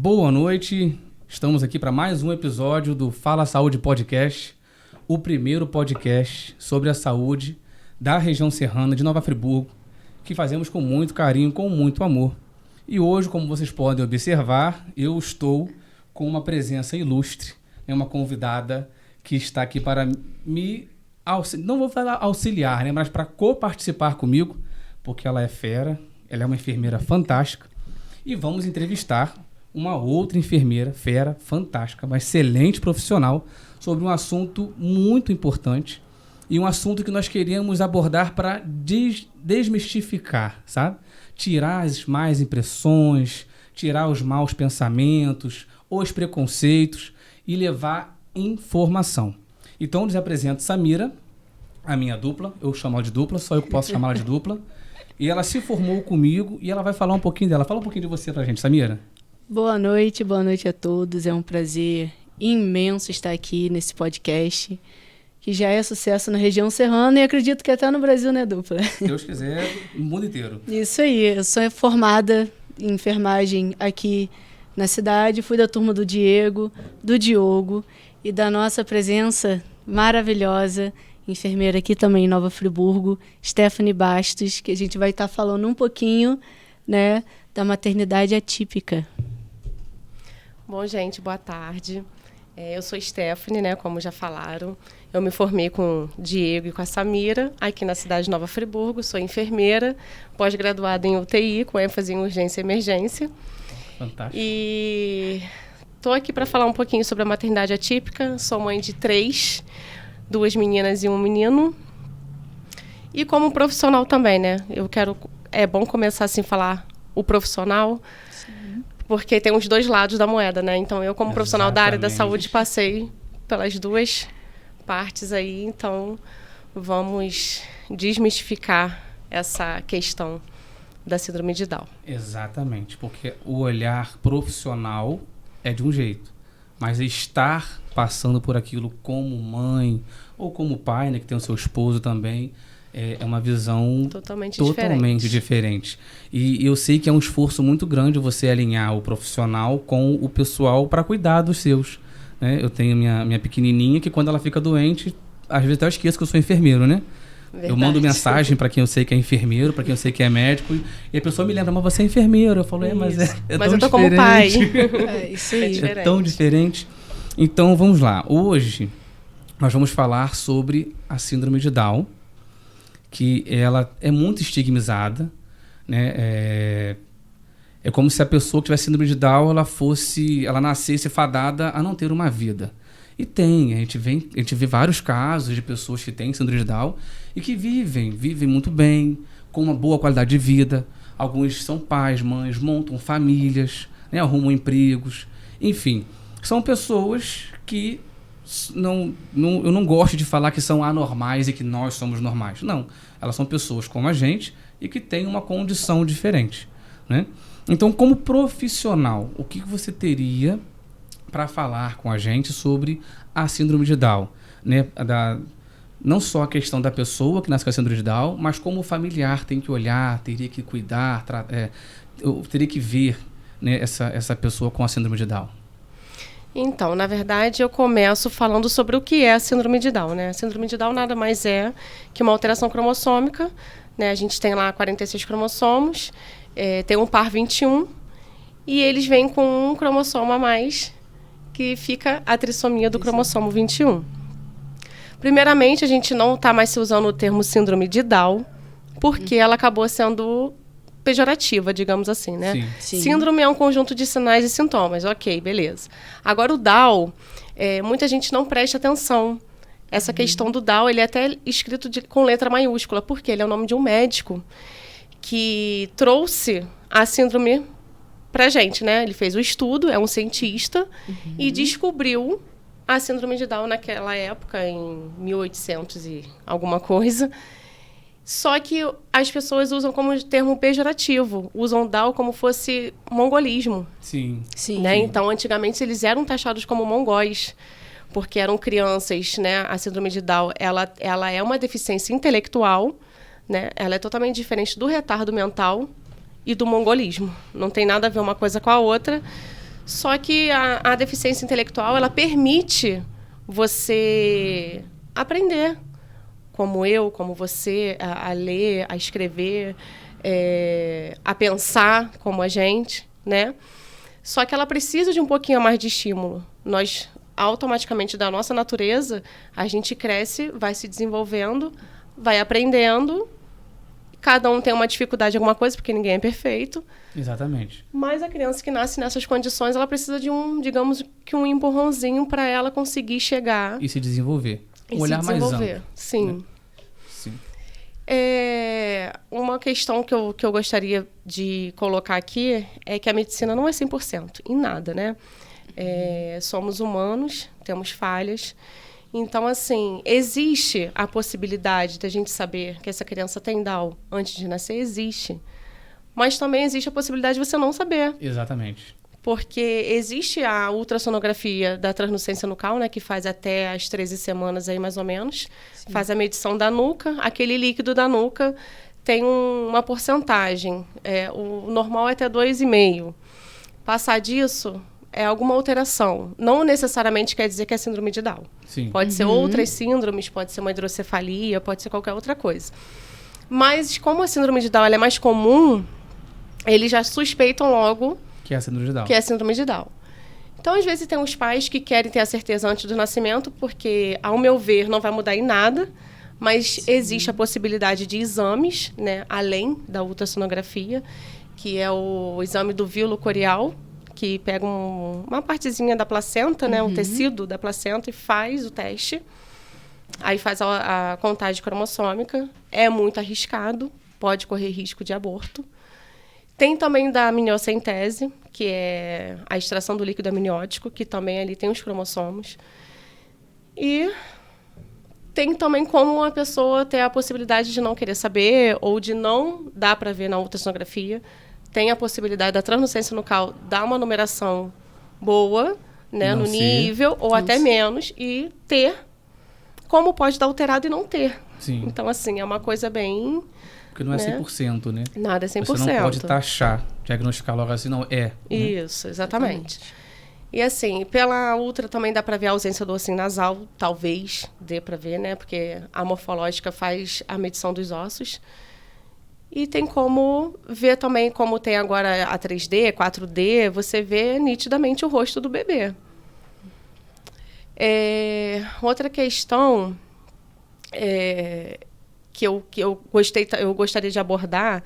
Boa noite, estamos aqui para mais um episódio do Fala Saúde Podcast, o primeiro podcast sobre a saúde da região serrana de Nova Friburgo, que fazemos com muito carinho, com muito amor. E hoje, como vocês podem observar, eu estou com uma presença ilustre, uma convidada que está aqui para me não vou falar auxiliar, mas para co-participar comigo, porque ela é fera, ela é uma enfermeira fantástica, e vamos entrevistar uma outra enfermeira, fera, fantástica, uma excelente profissional, sobre um assunto muito importante e um assunto que nós queríamos abordar para desmistificar, sabe? Tirar as más impressões, tirar os maus pensamentos, os preconceitos e levar informação. Então, eu lhes apresento Samira, a minha dupla, eu chamo ela de dupla, só eu que posso chamar ela de dupla, e ela se formou comigo e ela vai falar um pouquinho dela. Fala um pouquinho de você pra gente, Samira. Boa noite a todos. É um prazer imenso estar aqui nesse podcast, que já é sucesso na região serrana e acredito que até no Brasil, né, dupla? Se Deus quiser, no mundo inteiro. Isso aí. Eu sou formada em enfermagem aqui na cidade, fui da turma do Diego, do Diogo e da nossa presença maravilhosa, enfermeira aqui também em Nova Friburgo, Stephanie Bastos, que a gente vai estar falando um pouquinho, né, da maternidade atípica. Bom, gente, boa tarde. Eu sou Stephanie, né, como já falaram. Eu me formei com o Diego e com a Samira, aqui na cidade de Nova Friburgo. Sou enfermeira, pós-graduada em UTI, com ênfase em urgência e emergência. Fantástico. E estou aqui para falar um pouquinho sobre a maternidade atípica. Sou mãe de 3, 2 meninas e um menino. E como profissional também, né? É bom começar assim a falar o profissional, porque tem os dois lados da moeda, né? Então, eu como profissional da área da saúde passei pelas duas partes aí, então vamos desmistificar essa questão da síndrome de Down. Exatamente, porque o olhar profissional é de um jeito, mas estar passando por aquilo como mãe ou como pai, né, que tem o seu esposo também, é uma visão totalmente diferente. E eu sei que é um esforço muito grande você alinhar o profissional com o pessoal para cuidar dos seus, né? Eu tenho minha pequenininha que quando ela fica doente, às vezes até eu esqueço que eu sou enfermeiro, né? Verdade. Eu mando mensagem para quem eu sei que é enfermeiro, para quem eu sei que é médico, e a pessoa me lembra, mas você é enfermeiro. Eu falo, mas é mas tão eu tô diferente. como pai. Isso aí. É tão diferente. Então, vamos lá. Hoje, nós vamos falar sobre a síndrome de Down, que ela é muito estigmatizada, né? É como se a pessoa que tivesse síndrome de Down, ela nascesse fadada a não ter uma vida. E tem, a gente vê vários casos de pessoas que têm síndrome de Down e que vivem muito bem, com uma boa qualidade de vida. Alguns são pais, mães, montam famílias, né? Arrumam empregos, enfim. São pessoas que eu não gosto de falar que são anormais e que nós somos normais. Não, elas são pessoas como a gente e que têm uma condição diferente, né? Então, como profissional, o que você teria para falar com a gente sobre a síndrome de Down, né? Não só a questão da pessoa que nasce com a síndrome de Down, mas como o familiar tem que olhar, teria que cuidar, teria que ver, né, essa pessoa com a síndrome de Down. Então, na verdade, eu começo falando sobre o que é a síndrome de Down, né? A síndrome de Down nada mais é que uma alteração cromossômica, né? A gente tem lá 46 cromossomos, tem um par 21, e eles vêm com um cromossomo a mais, que fica a trissomia do cromossomo 21. Primeiramente, a gente não está mais se usando o termo síndrome de Down, porque ela acabou sendo pejorativa, digamos assim, né? Sim. Síndrome é um conjunto de sinais e sintomas, ok, beleza. Agora, o Down, muita gente não presta atenção. Essa questão do Down, ele é até escrito com letra maiúscula, porque ele é o nome de um médico que trouxe a síndrome pra gente, né? Ele fez o estudo, é um cientista, e descobriu a síndrome de Down naquela época, em 1800 e alguma coisa. Só que as pessoas usam como termo pejorativo, usam Down como fosse mongolismo. Sim. Né? Então, antigamente, eles eram taxados como mongóis, porque eram crianças, né? A síndrome de Down, ela é uma deficiência intelectual, né? Ela é totalmente diferente do retardo mental e do mongolismo. Não tem nada a ver uma coisa com a outra, Só que a deficiência intelectual, ela permite você aprender, como eu, como você, a ler, a escrever, a pensar como a gente, né? Só que ela precisa de um pouquinho mais de estímulo. Nós, automaticamente, da nossa natureza, a gente cresce, vai se desenvolvendo, vai aprendendo. Cada um tem uma dificuldade em alguma coisa, porque ninguém é perfeito. Exatamente. Mas a criança que nasce nessas condições, ela precisa de digamos que um empurrãozinho para ela conseguir chegar. E se desenvolver. Um olhar mais amplo. Sim. Né? Sim. Uma questão que eu gostaria de colocar aqui é que a medicina não é 100%, em nada, né? Somos humanos, temos falhas. Então, assim, existe a possibilidade da gente saber que essa criança tem Down antes de nascer? Existe. Mas também existe a possibilidade de você não saber. Exatamente. Porque existe a ultrassonografia da translucência nucal, né, que faz até as 13 semanas, aí, mais ou menos. Sim. Faz a medição da nuca. Aquele líquido da nuca tem uma porcentagem. O normal é até 2,5. Passar disso é alguma alteração. Não necessariamente quer dizer que é síndrome de Down. Sim. Pode ser outras síndromes, pode ser uma hidrocefalia, pode ser qualquer outra coisa. Mas como a síndrome de Down ela é mais comum, eles já suspeitam logo que é a síndrome de Down. Que é a síndrome de Down. Então, às vezes, tem os pais que querem ter a certeza antes do nascimento, porque, ao meu ver, não vai mudar em nada, mas existe a possibilidade de exames, né, além da ultrassonografia, que é o exame do víolo corial, que pega uma partezinha da placenta, né, um tecido da placenta, e faz o teste. Aí faz a contagem cromossômica. É muito arriscado, pode correr risco de aborto. Tem também da amniocentese, que é a extração do líquido amniótico, que também ali tem os cromossomos. E tem também como a pessoa ter a possibilidade de não querer saber ou de não dar para ver na ultrassonografia. Tem a possibilidade da translucência nucal dar uma numeração boa, né, no nível, ou até menos, e ter, como pode dar alterado e não ter. Sim. Então, assim, é uma coisa bem... Porque não é 100%, né? Nada é 100%. Você não pode taxar, diagnosticar logo assim, não é. Isso, né? Exatamente. E assim, pela ultra também dá para ver a ausência do ossinho nasal, talvez dê para ver, né? Porque a morfológica faz a medição dos ossos. E tem como ver também, como tem agora a 3D, 4D, você vê nitidamente o rosto do bebê. Outra questão que eu gostaria de abordar,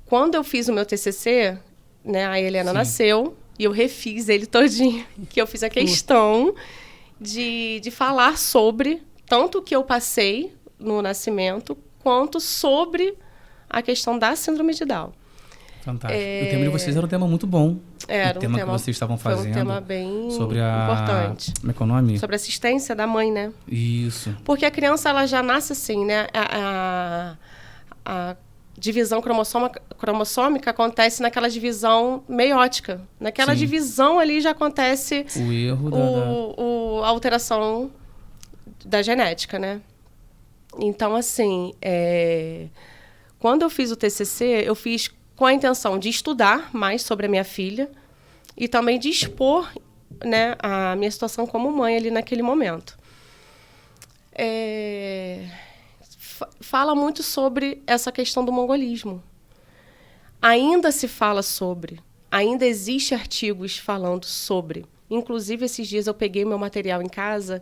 quando eu fiz o meu TCC, né, a Helena nasceu, e eu refiz ele todinho, que eu fiz a questão de falar sobre tanto o que eu passei no nascimento, quanto sobre a questão da síndrome de Down. Fantástico. O tema de vocês era um tema muito bom. Era o tema que vocês estavam fazendo. Foi um tema bem sobre importante. Como é que é o nome? Sobre a assistência da mãe, né? Isso. Porque a criança, ela já nasce assim, né? A divisão cromossômica acontece naquela divisão meiótica. Naquela divisão ali já acontece o erro a alteração da genética, né? Então, assim, quando eu fiz o TCC, eu fiz com a intenção de estudar mais sobre a minha filha e também de expor, né, a minha situação como mãe ali naquele momento. Fala muito sobre essa questão do mongolismo. Ainda se fala sobre, ainda existe artigos falando sobre. Inclusive, esses dias eu peguei meu material em casa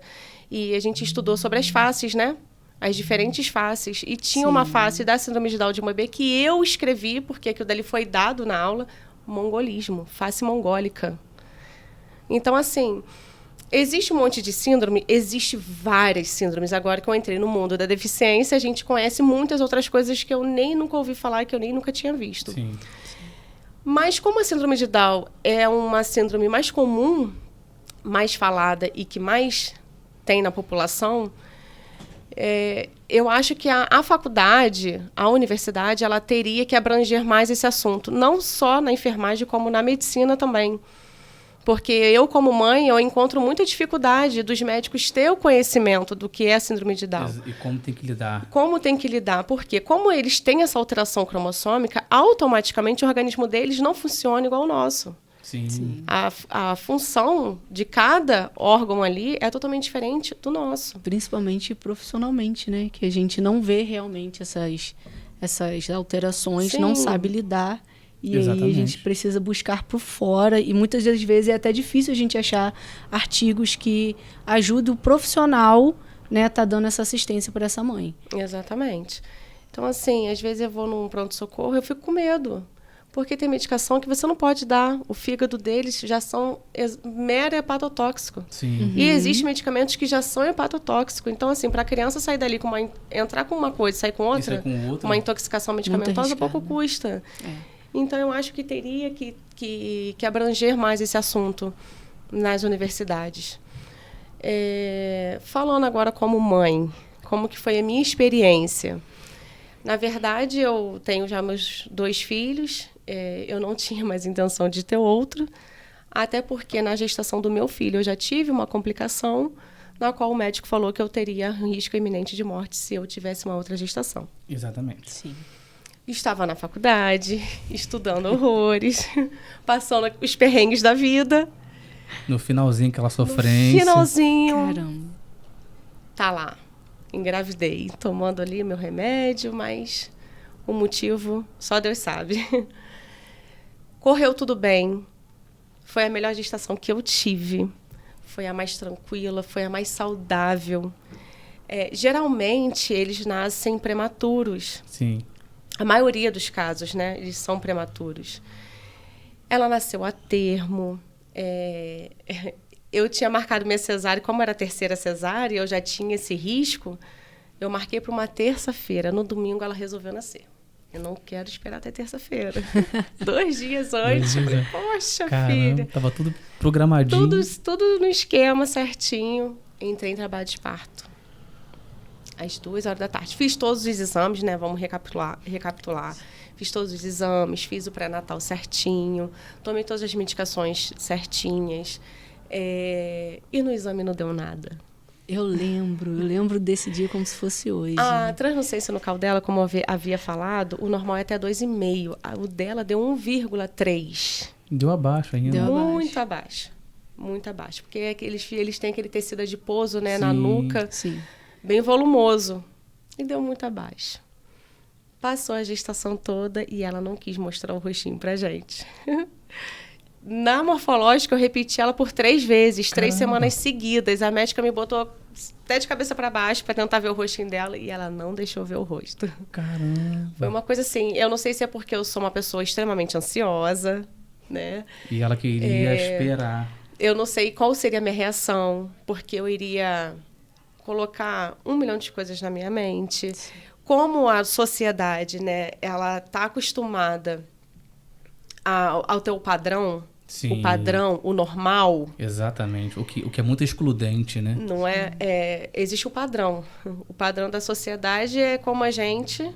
e a gente estudou sobre as faces, né? As diferentes faces. E tinha uma face da síndrome de Down de um bebê que eu escrevi, porque aquilo dali foi dado na aula, mongolismo, face mongólica. Então, assim, existe um monte de síndrome, existe várias síndromes. Agora que eu entrei no mundo da deficiência, a gente conhece muitas outras coisas que eu nem nunca ouvi falar, que eu nem nunca tinha visto. Sim. Mas como a síndrome de Down é uma síndrome mais comum, mais falada e que mais tem na população, eu acho que a faculdade, a universidade, ela teria que abranger mais esse assunto, não só na enfermagem, como na medicina também. Porque eu, como mãe, eu encontro muita dificuldade dos médicos ter o conhecimento do que é a síndrome de Down. E como tem que lidar. Como tem que lidar. Porque como eles têm essa alteração cromossômica, automaticamente o organismo deles não funciona igual o nosso. Sim. A função de cada órgão ali é totalmente diferente do nosso. Principalmente profissionalmente, né? Que a gente não vê realmente essas alterações, Sim. não sabe lidar. E Exatamente. aí a gente precisa buscar por fora. E muitas das vezes é até difícil a gente achar artigos que ajudem o profissional, né, tá dando essa assistência para essa mãe. Exatamente. Então, assim, às vezes eu vou num pronto-socorro e eu fico com medo. Porque tem medicação que você não pode dar. O fígado deles já são mero hepatotóxico. Sim. E existem medicamentos que já são hepatotóxicos. Então, assim, para a criança sair dali, entrar com uma coisa e sair com outra, E sair com outra. uma intoxicação medicamentosa, arriscado, pouco custa. É. Então, eu acho que teria que abranger mais esse assunto nas universidades. Falando agora como mãe, como que foi a minha experiência? Na verdade, eu tenho já meus 2 filhos. Eu não tinha mais intenção de ter outro, até porque na gestação do meu filho eu já tive uma complicação na qual o médico falou que eu teria risco iminente de morte se eu tivesse uma outra gestação. Exatamente. Sim. Estava na faculdade, estudando horrores, passando os perrengues da vida. No finalzinho, aquela sofrência. Finalzinho, Caramba. tá lá, engravidei, tomando ali meu remédio, mas o motivo só Deus sabe. Correu tudo bem, foi a melhor gestação que eu tive, foi a mais tranquila, foi a mais saudável. Geralmente, eles nascem prematuros. Sim. A maioria dos casos, né, eles são prematuros. Ela nasceu a termo. Eu tinha marcado minha cesárea, como era a terceira cesárea, eu já tinha esse risco, eu marquei para uma terça-feira. No domingo, ela resolveu nascer. Eu não quero esperar até terça-feira. 2 dias antes, eu falei, poxa, Caramba, filha. tava tudo programadinho. Tudo no esquema certinho. Entrei em trabalho de parto. Às 2h da tarde. Fiz todos os exames, né? Vamos recapitular. Fiz todos os exames, fiz o pré-natal certinho, tomei todas as medicações certinhas. E no exame não deu nada. Eu lembro desse dia como se fosse hoje. A translucência no caudela, como eu havia falado, o normal é até 2,5. O dela deu 1,3. Deu abaixo ainda. Deu Muito abaixo. Muito abaixo. Porque eles têm aquele tecido adiposo, né, Sim. na nuca, Sim. bem volumoso. E deu muito abaixo. Passou a gestação toda e ela não quis mostrar o rostinho pra gente. Na morfológica, eu repeti ela por 3 vezes, 3 semanas seguidas. A médica me botou até de cabeça para baixo para tentar ver o rostinho dela e ela não deixou ver o rosto. Caramba. Foi uma coisa assim, eu não sei se é porque eu sou uma pessoa extremamente ansiosa, né? E ela queria esperar. Eu não sei qual seria a minha reação, porque eu iria colocar 1 milhão de coisas na minha mente. Como a sociedade, né, ela tá acostumada ao teu padrão, Sim. o padrão, o normal. Exatamente. O que é muito excludente, né? Não existe o padrão. O padrão da sociedade é como a gente.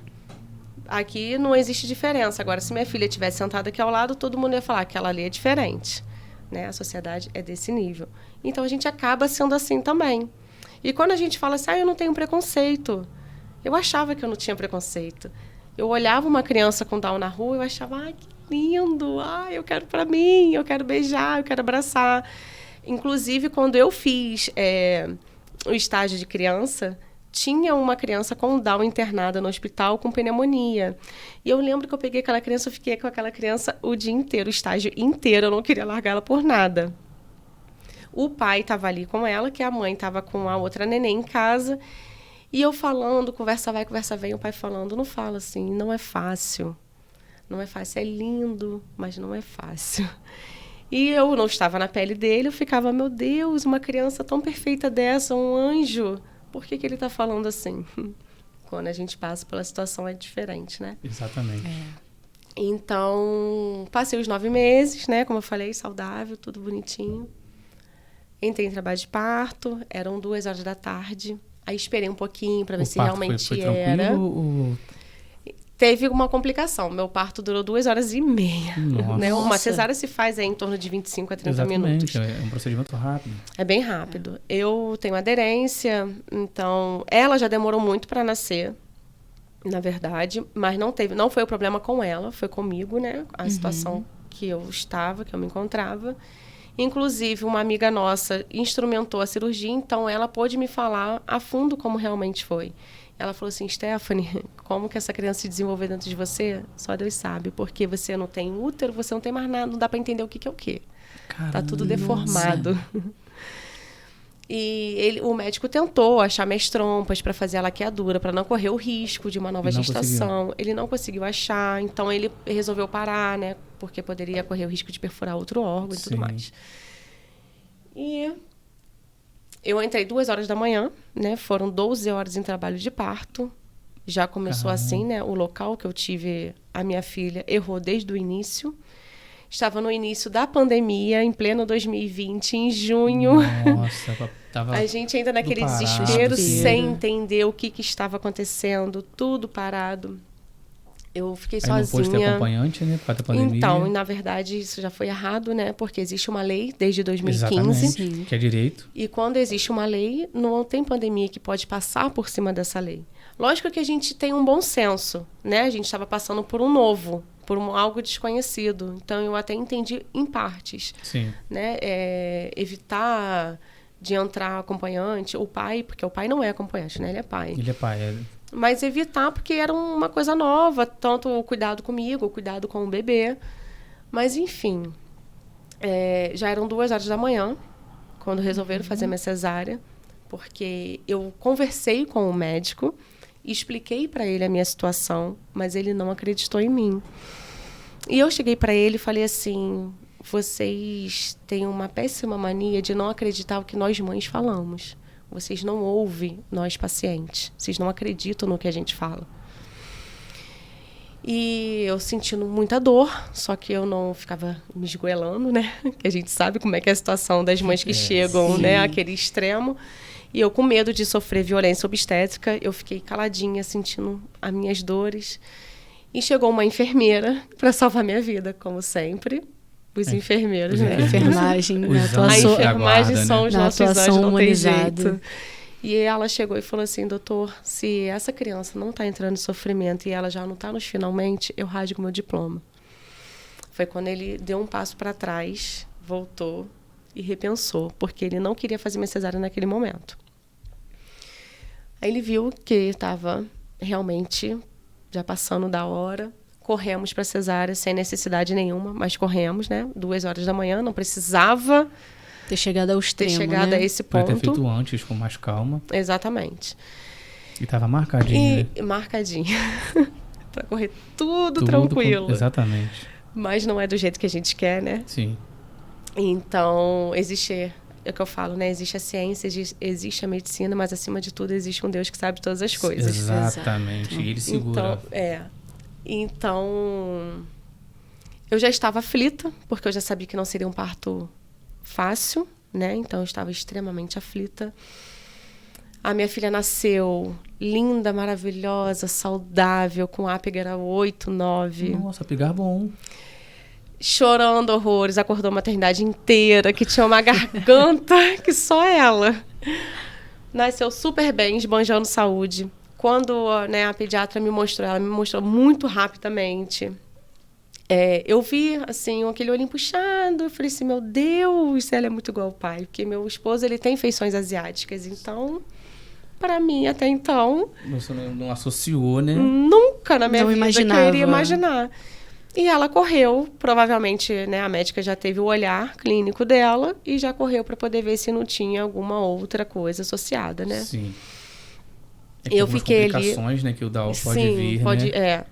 Aqui não existe diferença. Agora, se minha filha estivesse sentada aqui ao lado, todo mundo ia falar que aquela ali é diferente. Né? A sociedade é desse nível. Então, a gente acaba sendo assim também. E quando a gente fala assim, eu não tenho preconceito. Eu achava que eu não tinha preconceito. Eu olhava uma criança com Down na rua e eu achava, que lindo, eu quero para mim, eu quero beijar, eu quero abraçar. Inclusive, quando eu fiz o estágio de criança, tinha uma criança com Down internada no hospital com pneumonia. E eu lembro que eu peguei aquela criança, eu fiquei com aquela criança o dia inteiro, o estágio inteiro, eu não queria largar ela por nada. O pai estava ali com ela, que a mãe estava com a outra neném em casa, e eu falando, conversa vai, conversa vem, o pai falando, não fala assim, não é fácil. Não é fácil, é lindo, mas não é fácil. E eu não estava na pele dele, eu ficava, meu Deus, uma criança tão perfeita dessa, um anjo, por que ele está falando assim? Quando a gente passa pela situação é diferente, né? Exatamente. Então, passei os 9 meses, né? Como eu falei, saudável, tudo bonitinho. Entrei em trabalho de parto, eram 2h da tarde. Aí esperei um pouquinho para ver se realmente foi era. tranquilo, Teve uma complicação. Meu parto durou 2h30. Nossa. Né? Uma cesárea se faz em torno de 25 a 30 minutos. É um procedimento rápido. É bem rápido. Eu tenho aderência, então ela já demorou muito para nascer, na verdade, mas não foi o problema com ela, foi comigo, né? A situação que eu me encontrava. Inclusive, uma amiga nossa instrumentou a cirurgia, então ela pôde me falar a fundo como realmente foi. Ela falou assim, Stephanie, como que essa criança se desenvolveu dentro de você? Só Deus sabe, porque você não tem útero, você não tem mais nada, não dá para entender o que é o quê. Caramba. Tá tudo deformado. E o médico tentou achar minhas trompas para fazer a laqueadura, para não correr o risco de uma nova gestação. Ele não conseguiu achar, então ele resolveu parar, né? Porque poderia correr o risco de perfurar outro órgão e tudo mais. E eu entrei 2 horas da manhã, né? Foram 12 horas em trabalho de parto. Já começou assim, né? O local que eu tive a minha filha errou desde o início. Estava no início da pandemia, em pleno 2020, em junho. Nossa, tava a gente ainda naquele desespero, sem entender o que estava acontecendo, tudo parado. Eu fiquei sozinha. Não pôde ter acompanhante, né? Por causa da pandemia. Então, na verdade, isso já foi errado, né? Porque existe uma lei desde 2015. Exatamente, que é direito. E quando existe uma lei, não tem pandemia que pode passar por cima dessa lei. Lógico que a gente tem um bom senso, né? A gente estava passando por um novo, por algo desconhecido. Então, eu até entendi em partes. Sim. Né? Evitar de entrar acompanhante, o pai, porque o pai não é acompanhante, né? Ele é pai. Ele é pai, Mas evitar, porque era uma coisa nova, tanto o cuidado comigo, o cuidado com o bebê. Mas, enfim, já eram 2 horas da manhã, quando resolveram fazer minha cesárea, porque eu conversei com o médico, expliquei para ele a minha situação, mas ele não acreditou em mim. E eu cheguei para ele e falei assim, vocês têm uma péssima mania de não acreditar o que nós mães falamos. Vocês não ouvem nós pacientes. Vocês não acreditam no que a gente fala. E eu sentindo muita dor, só que eu não ficava me esgoelando, né? Que a gente sabe como é que é a situação das mães que chegam, né, àquele extremo. E eu com medo de sofrer violência obstétrica, eu fiquei caladinha, sentindo as minhas dores. E chegou uma enfermeira para salvar minha vida, como sempre. Os enfermeiros, né? A enfermagem, A enfermagem são os nossos anjos, não tem humanizada. jeito. E ela chegou e falou assim, doutor, se essa criança não está entrando em sofrimento e ela já não está nos finalmente, eu rasgo meu diploma. Foi quando ele deu um passo para trás, voltou e repensou, porque ele não queria fazer minha cesárea naquele momento. Aí ele viu que estava realmente já passando da hora. Corremos para a cesárea sem necessidade nenhuma, mas corremos, né? 2 horas da manhã, não precisava ter chegado ao extremo, ter chegado a esse ponto. Podia ter feito antes, com mais calma. Exatamente. E estava marcadinho, né? Marcadinho. Para correr tudo tranquilo. Exatamente. Mas não é do jeito que a gente quer, né? Sim. Então, é o que eu falo, né? Existe a ciência, existe a medicina, mas acima de tudo existe um Deus que sabe todas as coisas. Exatamente. E ele segura. Então, eu já estava aflita, porque eu já sabia que não seria um parto fácil, né? Então, eu estava extremamente aflita. A minha filha nasceu linda, maravilhosa, saudável, com Apgar 8, 9. Nossa, Apgar bom. Chorando horrores, acordou a maternidade inteira, que tinha uma garganta que só ela. Nasceu super bem, esbanjando saúde. Quando, né, a pediatra ela me mostrou muito rapidamente. Eu vi, assim, aquele olhinho puxado. Eu falei assim, meu Deus, ela é muito igual ao pai. Porque meu esposo, ele tem feições asiáticas. Então, para mim, até então... Você não associou, né? Nunca na minha vida imaginava. que eu iria imaginar. E ela correu, provavelmente, né, a médica já teve o olhar clínico dela e já correu para poder ver se não tinha alguma outra coisa associada, né? Sim. Eu fiquei complicações, né, que o DAO pode vir, né?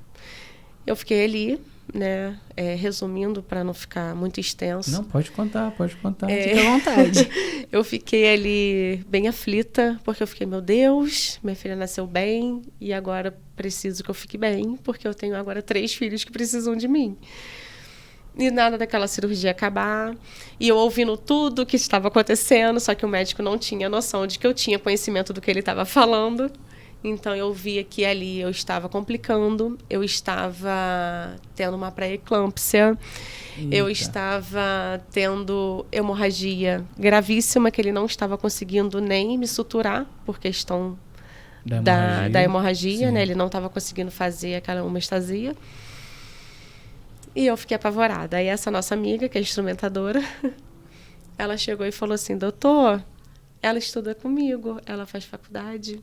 Eu fiquei ali, né, resumindo para não ficar muito extenso. Não, pode contar. Fica à vontade. Eu fiquei ali bem aflita, porque eu fiquei, meu Deus, minha filha nasceu bem e agora preciso que eu fique bem, porque eu tenho agora 3 filhos que precisam de mim. E nada daquela cirurgia acabar. E eu ouvindo tudo o que estava acontecendo, só que o médico não tinha noção de que eu tinha conhecimento do que ele estava falando. Então, eu via que ali eu estava complicando, eu estava tendo uma pré-eclâmpsia, eu estava tendo hemorragia gravíssima, que ele não estava conseguindo nem me suturar, por questão da hemorragia, né? Ele não estava conseguindo fazer aquela hemostasia. E eu fiquei apavorada. Aí essa nossa amiga, que é instrumentadora, ela chegou e falou assim, doutor, ela estuda comigo, ela faz faculdade.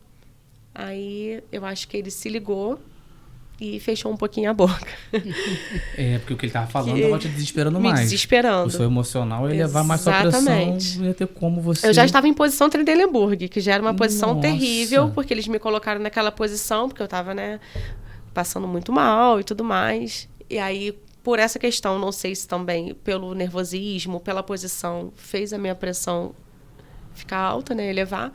Aí eu acho que ele se ligou e fechou um pouquinho a boca. Porque o que ele tava falando tava te desesperando mais. Me desesperando. O seu emocional ia levar mais sua pressão, não ia ter como você... Eu já estava em posição Trendelenburg, que já era uma posição Nossa. terrível, porque eles me colocaram naquela posição, porque eu estava, né, passando muito mal e tudo mais. E aí, por essa questão, não sei se também pelo nervosismo, pela posição, fez a minha pressão ficar alta, né, elevar.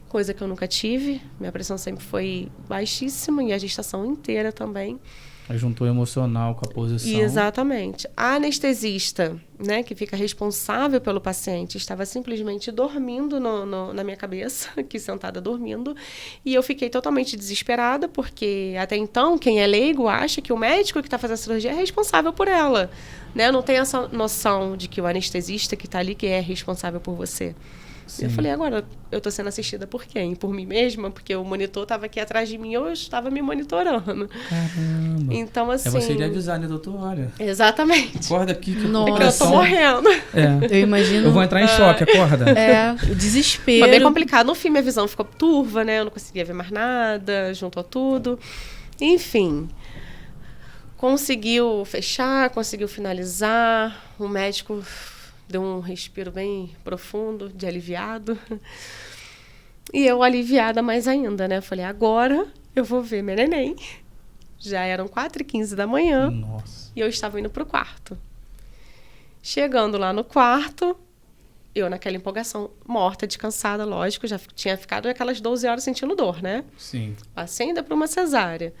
Coisa que eu nunca tive. Minha pressão sempre foi baixíssima e a gestação inteira também. Aí juntou o emocional com a posição. Exatamente. A anestesista, né, que fica responsável pelo paciente, estava simplesmente dormindo na minha cabeça, aqui sentada dormindo, e eu fiquei totalmente desesperada, porque até então, quem é leigo acha que o médico que está fazendo a cirurgia é responsável por ela. Né? Não tem essa noção de que o anestesista que está ali que é responsável por você. Sim. Eu falei, agora eu estou sendo assistida por quem? Por mim mesma? Porque o monitor estava aqui atrás de mim, eu estava me monitorando. Caramba. Então, assim... É você de avisar, né, doutor? Olha... Exatamente. Acorda aqui que Nossa. eu Eu tô morrendo. Eu imagino... Eu vou entrar em choque, acorda. O desespero. Foi bem complicado. No fim, minha visão ficou turva, né? Eu não conseguia ver mais nada, juntou tudo. Enfim... Conseguiu fechar, conseguiu finalizar. O médico... deu um respiro bem profundo, de aliviado. E eu aliviada mais ainda, né? Falei, agora eu vou ver meu neném. Já eram 4h15 da manhã. Nossa. E eu estava indo pro quarto. Chegando lá no quarto, eu naquela empolgação, morta, descansada, lógico, já tinha ficado aquelas 12 horas sentindo dor, né? Sim. Passei ainda por uma cesárea.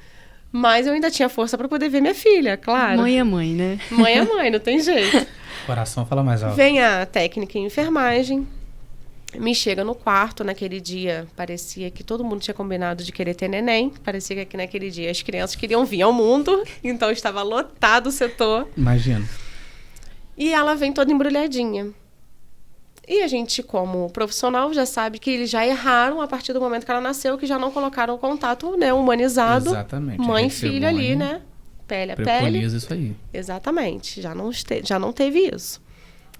Mas eu ainda tinha força para poder ver minha filha, claro. Mãe é mãe, né? Mãe é mãe, não tem jeito. O coração fala mais alto. Vem a técnica em enfermagem, me chega no quarto. Naquele dia, parecia que todo mundo tinha combinado de querer ter neném. Parecia que naquele dia as crianças queriam vir ao mundo, então estava lotado o setor. Imagina. E ela vem toda embrulhadinha. E a gente, como profissional, já sabe que eles já erraram a partir do momento que ela nasceu, que já não colocaram o contato, né, humanizado. Exatamente. Mãe e filho ali, né? Pele a pele. Preconiza isso aí. Exatamente. Já não teve isso.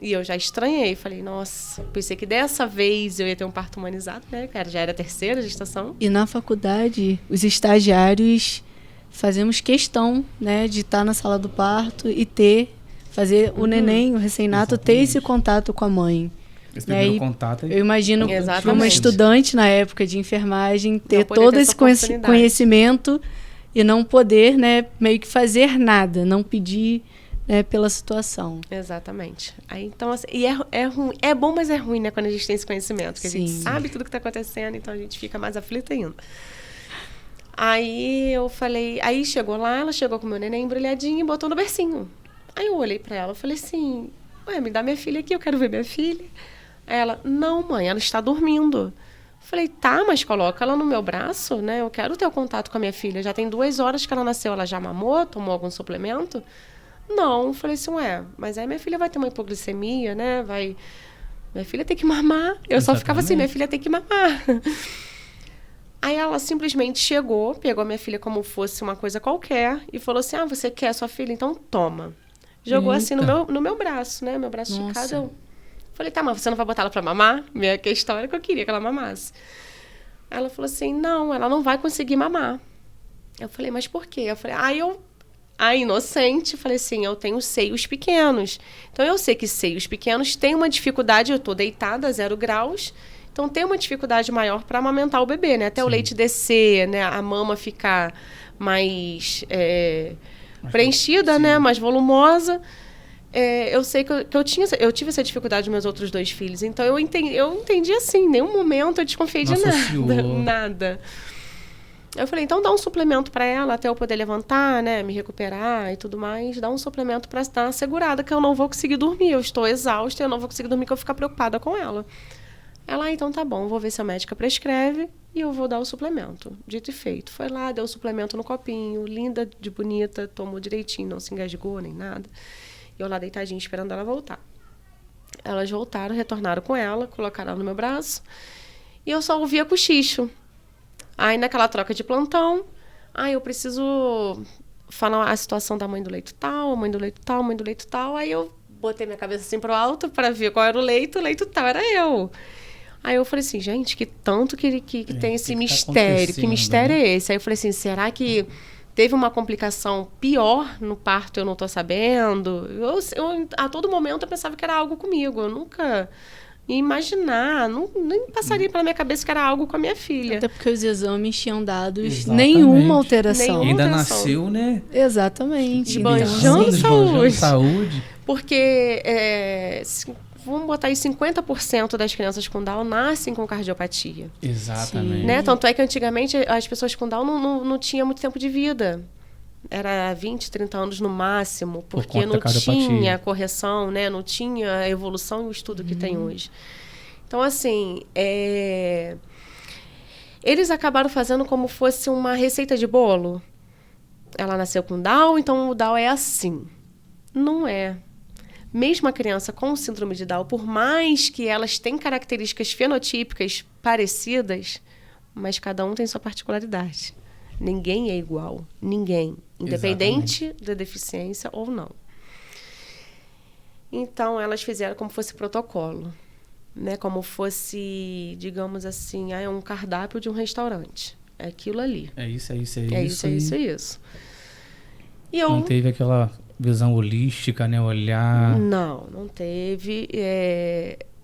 E eu já estranhei. Falei, nossa, pensei que dessa vez eu ia ter um parto humanizado, né? Já era a terceira gestação. E na faculdade, os estagiários fazemos questão, né, de estar na sala do parto e fazer o neném, o recém-nato, ter esse contato com a mãe. Esse primeiro contato Eu imagino Exatamente. para uma estudante na época de enfermagem ter poder todo ter esse essa oportunidade. conhecimento e não poder, né, meio que fazer nada, não pedir, né, pela situação. Exatamente. Aí, então, assim, e é ruim. É bom, mas é ruim, né, quando a gente tem esse conhecimento. Porque a gente Sim. sabe tudo que está acontecendo, então a gente fica mais aflita ainda. Aí eu falei... Aí chegou lá, ela chegou com o meu neném embrulhadinho e botou no bercinho. Aí eu olhei para ela e falei assim... Ué, me dá minha filha aqui, eu quero ver minha filha. Aí ela... Não, mãe, ela está dormindo. Falei, tá, mas coloca ela no meu braço, né? Eu quero ter o contato com a minha filha. Já tem 2 horas que ela nasceu, ela já mamou, tomou algum suplemento? Não. Falei assim, ué, mas aí minha filha vai ter uma hipoglicemia, né? Minha filha tem que mamar. Eu só ficava assim, minha filha tem que mamar. Aí ela simplesmente chegou, pegou a minha filha como fosse uma coisa qualquer e falou assim, você quer a sua filha? Então toma. Jogou assim no meu braço, né? Meu braço esticado. Eu falei, tá, mas você não vai botar ela pra mamar? Minha questão era que eu queria que ela mamasse. Ela falou assim, não, ela não vai conseguir mamar. Eu falei, mas por quê? Eu falei, inocente, falei assim, eu tenho seios pequenos. Então, eu sei que seios pequenos têm uma dificuldade, eu tô deitada a 0 graus, então tem uma dificuldade maior para amamentar o bebê, né? Até o leite descer, né? A mama ficar mais preenchida, né? Mais volumosa. Eu sei que eu tive essa dificuldade nos meus outros 2 filhos. Então, eu entendi assim. Em nenhum momento eu desconfiei de nada. Eu falei, então dá um suplemento para ela até eu poder levantar, né? Me recuperar e tudo mais. Dá um suplemento para estar assegurada que eu não vou conseguir dormir. Eu estou exausta, eu não vou conseguir dormir, que eu vou ficar preocupada com ela. Ela, então tá bom, vou ver se a médica prescreve e eu vou dar o suplemento. Dito e feito. Foi lá, deu o suplemento no copinho, linda de bonita, tomou direitinho, não se engasgou nem nada. Eu lá deitadinha esperando ela voltar. Elas voltaram, retornaram com ela, colocaram ela no meu braço e eu só ouvia cochicho. Aí naquela troca de plantão, eu preciso falar a situação da mãe do leito tal, mãe do leito tal, mãe do leito tal. Aí eu botei minha cabeça assim pro alto para ver qual era o leito tal era eu. Aí eu falei assim, gente, que tanto que tem esse mistério. Que mistério é esse? Aí eu falei assim, será que teve uma complicação pior no parto, eu não tô sabendo? Eu, a todo momento eu pensava que era algo comigo. Eu nunca ia imaginar, nem passaria pela minha cabeça que era algo com a minha filha. Até porque os exames tinham dado Exatamente. alteração. Ainda nasceu, né? Exatamente. Esbanjando saúde. Porque, vamos botar aí, 50% das crianças com Down nascem com cardiopatia. Exatamente. Né? Tanto é que antigamente as pessoas com Down não tinham muito tempo de vida. Era 20, 30 anos no máximo, porque não tinha correção, né? Não tinha a evolução e o estudo que tem hoje. Então, assim, eles acabaram fazendo como fosse uma receita de bolo. Ela nasceu com Down, então o Down é assim. Não é. Mesmo a criança com síndrome de Down, por mais que elas tenham características fenotípicas parecidas, mas cada um tem sua particularidade. Ninguém é igual. Ninguém. Independente da deficiência ou não. Então, elas fizeram como fosse protocolo. Né? Como fosse, digamos assim, é um cardápio de um restaurante. É aquilo ali. É isso. E eu... Não teve aquela visão holística, né? Olhar... Não teve.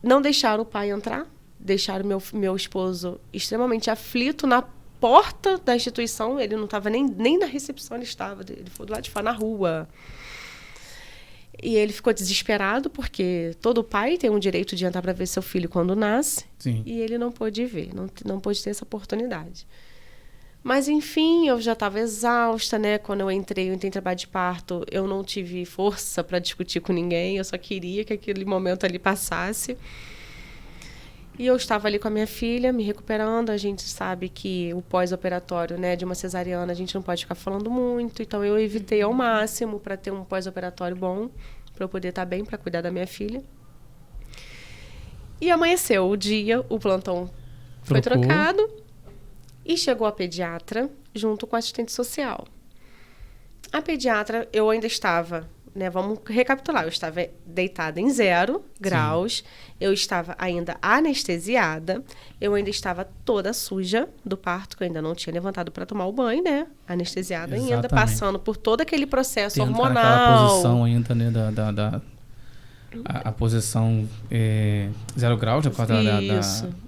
Não deixaram o pai entrar. Deixaram meu esposo extremamente aflito na porta da instituição. Ele não estava nem na recepção, ele foi do lado de fora, na rua. E ele ficou desesperado, porque todo pai tem o direito de entrar para ver seu filho quando nasce. Sim. E ele não pôde ver, não pôde ter essa oportunidade. Mas, enfim, eu já estava exausta, né? Quando eu entrei em trabalho de parto, eu não tive força para discutir com ninguém. Eu só queria que aquele momento ali passasse. E eu estava ali com a minha filha, me recuperando. A gente sabe que o pós-operatório, né, de uma cesariana, a gente não pode ficar falando muito. Então, eu evitei ao máximo para ter um pós-operatório bom, para eu poder estar bem, para cuidar da minha filha. E amanheceu o dia, o plantão foi trocado e chegou a pediatra junto com a assistente social. A pediatra, eu ainda estava... Né, vamos recapitular. Eu estava deitada em 0 graus. Sim. Eu estava ainda anestesiada. Eu ainda estava toda suja do parto, que eu ainda não tinha levantado para tomar o banho, né? Anestesiada ainda, passando por todo aquele processo hormonal. Aquela posição ainda, né? A posição 0 graus, por causa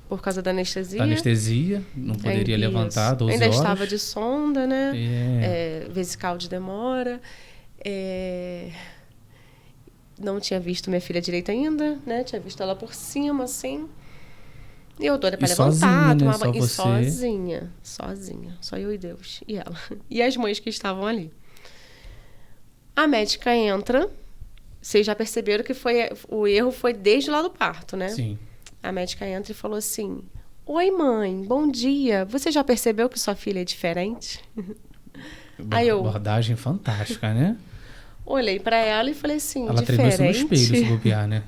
por causa da anestesia. Da anestesia, não poderia levantar 12 ainda horas. Ainda estava de sonda, né? Vesical de demora. Não tinha visto minha filha direito ainda, né? Tinha visto ela por cima, assim. E eu doida para levantar, tomar banho. E sozinha. Só eu e Deus. E ela. E as mães que estavam ali. A médica entra. Vocês já perceberam que o erro foi desde lá do parto, né? Sim. A médica entra e falou assim: Oi, mãe, bom dia. Você já percebeu que sua filha é diferente? Abordagem fantástica, né? Olhei pra ela e falei assim, ela tremeu-se no espelho, se bobear, né?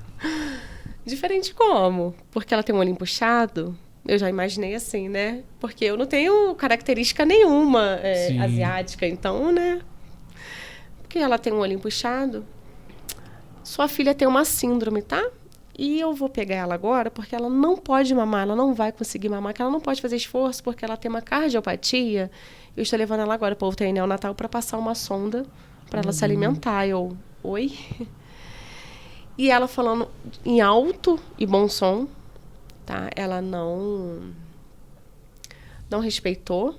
Diferente como? Porque ela tem um olhinho puxado? Eu já imaginei assim, né? Porque eu não tenho característica nenhuma asiática, então, né? Porque ela tem um olhinho puxado. Sua filha tem uma síndrome, tá? E eu vou pegar ela agora porque ela não pode mamar, ela não vai conseguir mamar, que ela não pode fazer esforço porque ela tem uma cardiopatia. Eu estou levando ela agora para o UTI neonatal para passar uma sonda para ela se alimentar. Eu, oi? E ela falando em alto e bom som, tá? Ela não respeitou,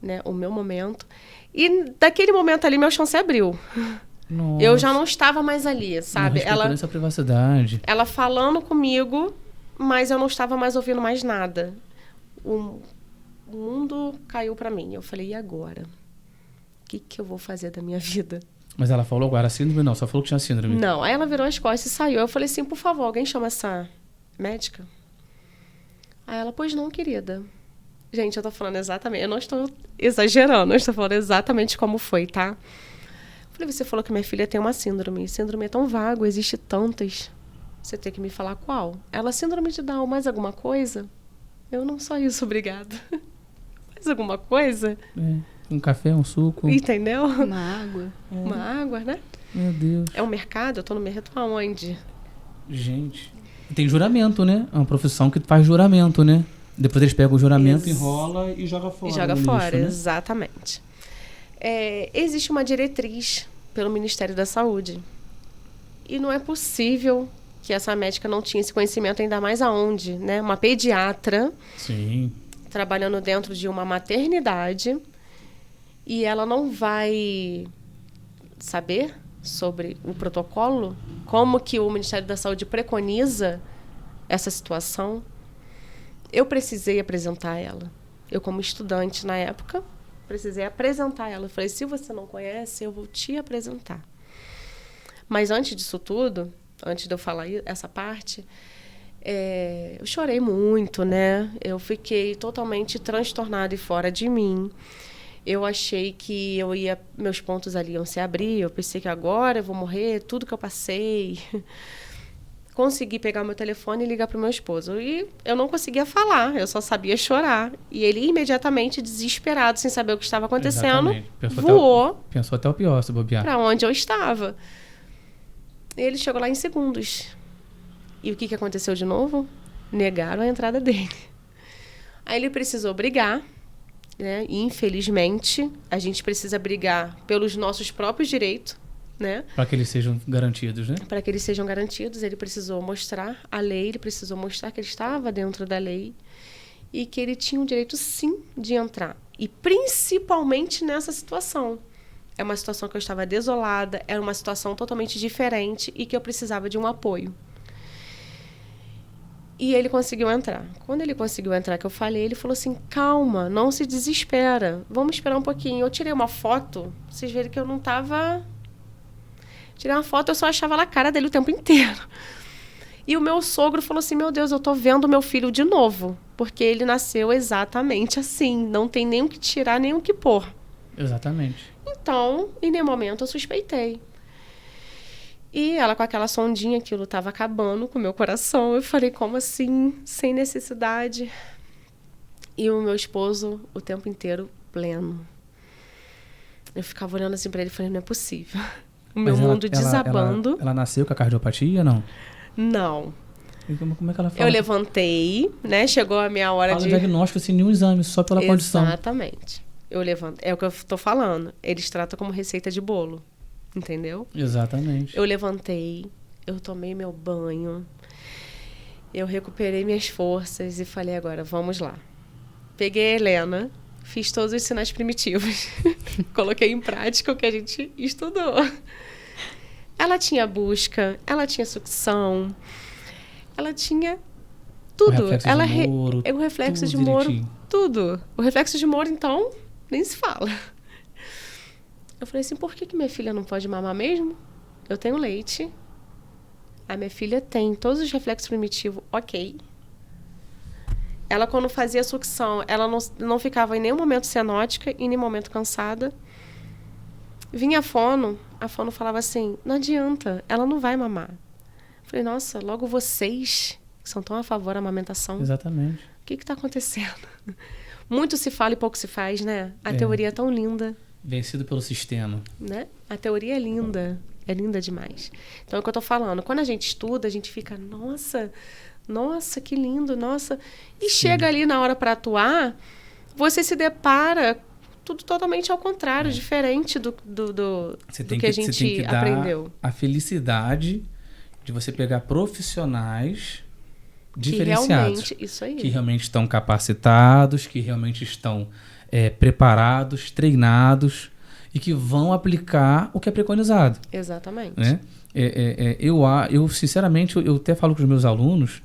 né, o meu momento. E daquele momento ali, meu chão se abriu. Nossa. Eu já não estava mais ali, sabe? Essa privacidade. Ela falando comigo, mas eu não estava mais ouvindo mais nada. O mundo caiu para mim. Eu falei, e agora? O que eu vou fazer da minha vida? Mas ela falou agora síndrome? Não, só falou que tinha síndrome. Não, aí ela virou as costas e saiu. Eu falei assim, por favor, alguém chama essa médica? Aí ela, pois não, querida. Gente, eu tô falando exatamente, eu não estou exagerando, eu estou falando exatamente como foi, tá? Eu falei, você falou que minha filha tem uma síndrome. Síndrome é tão vago, existe tantas. Você tem que me falar qual. Ela, síndrome de Down, mais alguma coisa? Eu, não só isso, obrigada. Mais alguma coisa? Um café, um suco. Entendeu? Uma água. Uma água, né? Meu Deus. É um mercado? Eu tô no mercado aonde? Gente. Tem juramento, né? É uma profissão que faz juramento, né? Depois eles pegam o juramento, enrola e joga fora. E joga no fora, lixo, né? exatamente. Existe uma diretriz pelo Ministério da Saúde. E não é possível que essa médica não tinha esse conhecimento, ainda mais aonde, né? Uma pediatra Sim. trabalhando dentro de uma maternidade e ela não vai saber sobre o protocolo, como que o Ministério da Saúde preconiza essa situação. Eu precisei apresentar ela. Eu, como estudante na época, precisei apresentar ela. Eu falei, se você não conhece, eu vou te apresentar. Mas antes disso tudo, antes de eu falar essa parte, eu chorei muito, né? Eu fiquei totalmente transtornada e fora de mim. Eu achei que meus pontos ali iam se abrir. Eu pensei que agora eu vou morrer, tudo que eu passei. Consegui pegar meu telefone e ligar para o meu esposo. E eu não conseguia falar, eu só sabia chorar. E ele imediatamente, desesperado, sem saber o que estava acontecendo, voou. Pensou até o pior, se bobear. Para onde eu estava. E ele chegou lá em segundos. E o que aconteceu de novo? Negaram a entrada dele. Aí ele precisou brigar, né? E, infelizmente, a gente precisa brigar pelos nossos próprios direitos, né? Para que eles sejam garantidos, né? Para que eles sejam garantidos, ele precisou mostrar a lei, ele precisou mostrar que ele estava dentro da lei e que ele tinha o direito, sim, de entrar. E principalmente nessa situação. É uma situação que eu estava desolada, era uma situação totalmente diferente e que eu precisava de um apoio. E ele conseguiu entrar. Quando ele conseguiu entrar, que eu falei, ele falou assim, calma, não se desespera, vamos esperar um pouquinho. Eu tirei uma foto, vocês verem que eu não estava... Tirei uma foto, eu só achava lá a cara dele o tempo inteiro. E o meu sogro falou assim, meu Deus, eu tô vendo meu filho de novo. Porque ele nasceu exatamente assim. Não tem nem o que tirar, nem o que pôr. Exatamente. Então, em nenhum momento eu suspeitei. E ela com aquela sondinha, aquilo estava acabando com o meu coração. Eu falei, como assim? Sem necessidade. E o meu esposo, o tempo inteiro, pleno. Eu ficava olhando assim para ele e falei, não é possível. O meu mundo desabando. Ela nasceu com a cardiopatia, não? Não. E como é que ela fala? Eu levantei, né? Chegou a minha hora Fala diagnóstico sem nenhum exame, só pela condição. Exatamente. Eu levantei. É o que eu tô falando. Eles tratam como receita de bolo. Entendeu? Exatamente. Eu levantei, eu tomei meu banho, eu recuperei minhas forças e falei, agora, vamos lá. Peguei a Helena, fiz todos os sinais primitivos. Coloquei em prática o que a gente estudou. Ela tinha busca, ela tinha sucção, ela tinha tudo. O reflexo de Moro, tudo. O reflexo de Moro, então, nem se fala. Eu falei assim, por que minha filha não pode mamar mesmo? Eu tenho leite. A minha filha tem todos os reflexos primitivos, ok. Ela, quando fazia sucção, ela não ficava em nenhum momento cianótica e em nenhum momento cansada. Vinha a fono falava assim, não adianta, ela não vai mamar. Eu falei, nossa, logo vocês, que são tão a favor da amamentação. Exatamente. O que está acontecendo? Muito se fala e pouco se faz, né? A teoria é tão linda. Vencido pelo sistema. Né? A teoria é linda demais. Então, é o que eu estou falando. Quando a gente estuda, a gente fica, nossa, que lindo, nossa. E sim, chega ali na hora para atuar, você se depara tudo totalmente ao contrário, diferente do que a gente aprendeu. A felicidade de você pegar profissionais diferenciados. Isso aí. Que realmente estão capacitados, que realmente estão... preparados, treinados e que vão aplicar o que é preconizado. Exatamente. Né? Eu sinceramente, eu até falo com os meus alunos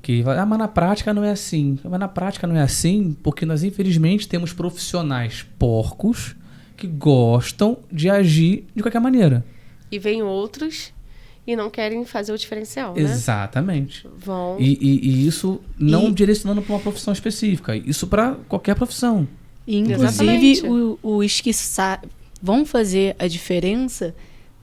que mas na prática não é assim. Mas na prática não é assim porque nós, infelizmente, temos profissionais porcos que gostam de agir de qualquer maneira. E vem outros e não querem fazer o diferencial, né? Exatamente. Vão... E isso não direcionando para uma profissão específica. Isso para qualquer profissão. Inclusive, os que vão fazer a diferença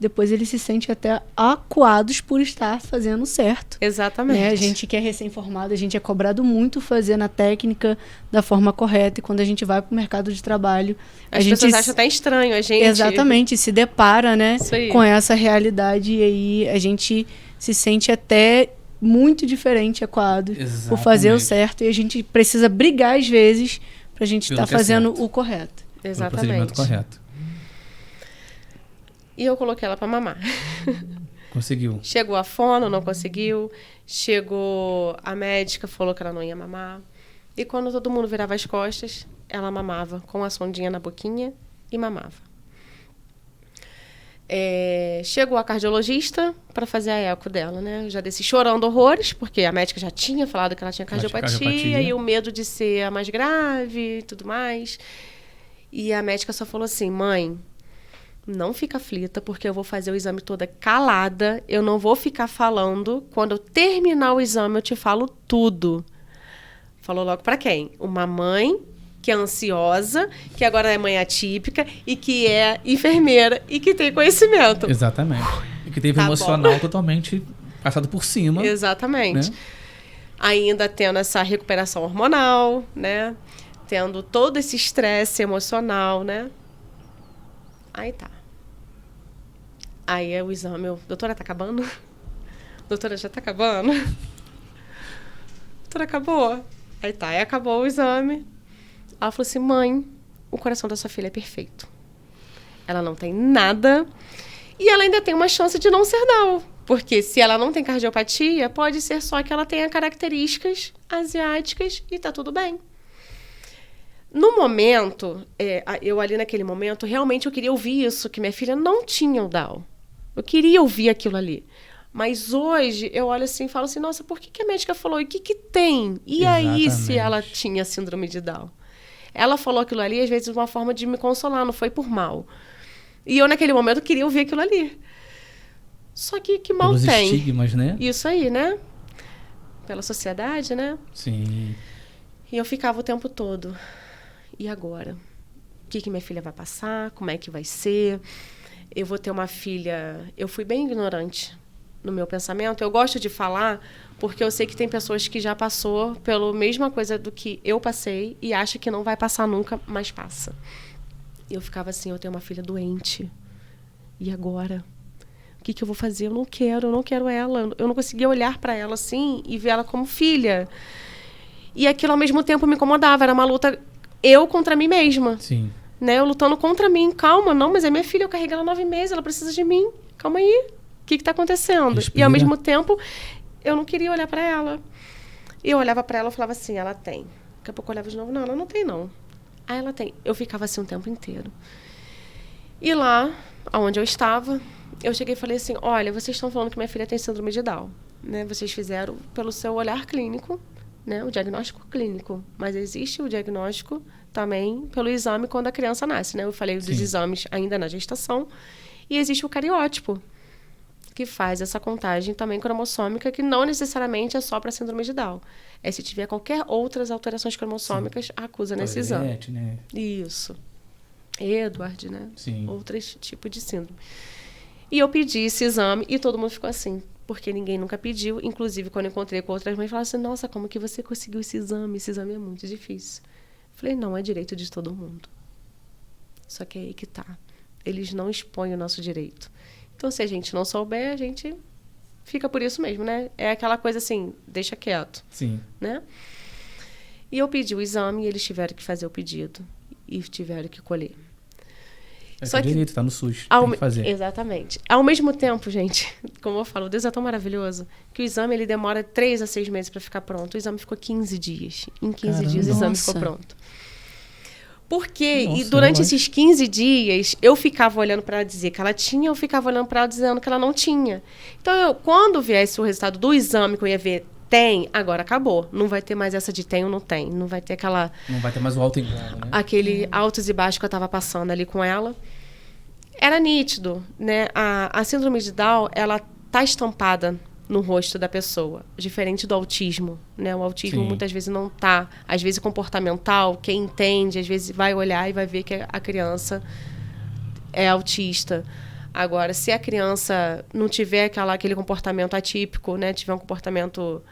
depois eles se sentem até acuados por estar fazendo certo. Exatamente. Né? A gente que é recém-formado, a gente é cobrado muito fazer na técnica da forma correta, e quando a gente vai para o mercado de trabalho, As pessoas acham até estranho a gente. Exatamente, se depara, né, com essa realidade, e aí a gente se sente até muito diferente, acuado, por fazer o certo, e a gente precisa brigar às vezes para a gente estar fazendo o correto. Exatamente. O procedimento correto. E eu coloquei ela para mamar. Conseguiu. Chegou a fono, não conseguiu. Chegou a médica, falou que ela não ia mamar. E quando todo mundo virava as costas, ela mamava com a sondinha na boquinha e mamava. Chegou a cardiologista para fazer a eco dela, né? Eu já desci chorando horrores, porque a médica já tinha falado que ela tinha cardiopatia e o medo de ser a mais grave e tudo mais. E a médica só falou assim: mãe, não fica aflita, porque eu vou fazer o exame toda calada, eu não vou ficar falando. Quando eu terminar o exame, eu te falo tudo. Falou logo para quem? Uma mãe que é ansiosa, que agora é mãe atípica e que é enfermeira e que tem conhecimento. Exatamente. E que teve um emocional totalmente passado por cima. Exatamente. Né? Ainda tendo essa recuperação hormonal, né? Tendo todo esse estresse emocional, né? Aí tá. Aí é o exame. Doutora, tá acabando? Doutora, já tá acabando? Doutora, acabou? Aí tá, aí acabou o exame. Ela falou assim: mãe, o coração da sua filha é perfeito. Ela não tem nada. E ela ainda tem uma chance de não ser Down. Porque se ela não tem cardiopatia, pode ser só que ela tenha características asiáticas e tá tudo bem. No momento, eu ali naquele momento, realmente eu queria ouvir isso, que minha filha não tinha o Down. Eu queria ouvir aquilo ali. Mas hoje eu olho assim e falo assim: nossa, por que a médica falou? E o que tem? E aí se ela tinha síndrome de Down? Ela falou aquilo ali, às vezes, de uma forma de me consolar, não foi por mal. E eu, naquele momento, queria ouvir aquilo ali. Só que mal Pelos tem. estigmas, né? Isso aí, né? Pela sociedade, né? Sim. E eu ficava o tempo todo: e agora? O que minha filha vai passar? Como é que vai ser? Eu vou ter uma filha... Eu fui bem ignorante no meu pensamento. Eu gosto de falar porque eu sei que tem pessoas que já passou pela mesma coisa do que eu passei e acha que não vai passar nunca, mas passa. E eu ficava assim: eu tenho uma filha doente. E agora? O que eu vou fazer? Eu não quero ela. Eu não conseguia olhar para ela assim e ver ela como filha. E aquilo, ao mesmo tempo, me incomodava. Era uma luta eu contra mim mesma. Sim. Né? Eu lutando contra mim. Calma, não, mas é minha filha, eu carreguei ela 9 meses, ela precisa de mim. Calma aí. O que está acontecendo? Respira. E, ao mesmo tempo, eu não queria olhar para ela. E eu olhava para ela e falava assim: ela tem. Daqui a pouco eu olhava de novo: não, ela não tem, não. Ah, ela tem. Eu ficava assim o tempo inteiro. E lá, onde eu estava, eu cheguei e falei assim: olha, vocês estão falando que minha filha tem síndrome de Down, né? Vocês fizeram pelo seu olhar clínico, né? O diagnóstico clínico. Mas existe o diagnóstico também pelo exame quando a criança nasce, né? Eu falei dos exames ainda na gestação. E existe o cariótipo, que faz essa contagem também cromossômica, que não necessariamente é só para síndrome de Down. Se tiver qualquer outras alterações cromossômicas, acusa nesse exame. Né? Isso. Edward, né? Sim. Outros tipos de síndrome. E eu pedi esse exame e todo mundo ficou assim, porque ninguém nunca pediu. Inclusive, quando eu encontrei com outras mães, falaram assim: nossa, como que você conseguiu esse exame? Esse exame é muito difícil. Falei: não, é direito de todo mundo. Só que é aí que tá. Eles não expõem o nosso direito. Então, se a gente não souber, a gente fica por isso mesmo, né? É aquela coisa assim: deixa quieto. Sim. Né? E eu pedi o exame e eles tiveram que fazer o pedido. E tiveram que colher. Só que direito, tá no SUS. Tem que fazer. Exatamente. Ao mesmo tempo, gente, como eu falo, Deus é tão maravilhoso que o exame ele demora 3 a 6 meses para ficar pronto. O exame ficou 15 dias. Em 15 dias o exame ficou pronto. Por quê? E durante esses 15 dias, eu ficava olhando para ela dizer que ela tinha, eu ficava olhando para ela dizendo que ela não tinha. Então, quando viesse o resultado do exame que eu ia ver, tem, agora acabou. Não vai ter mais essa de tem ou não tem. Não vai ter aquela... Não vai ter mais o alto e baixo, né? Aquele altos e baixos que eu estava passando ali com ela. Era nítido, né? A síndrome de Down, ela tá estampada no rosto da pessoa, diferente do autismo, né? O autismo muitas vezes não tá, às vezes comportamental, quem entende, às vezes vai olhar e vai ver que a criança é autista. Agora, se a criança não tiver aquele comportamento atípico, né, tiver um comportamento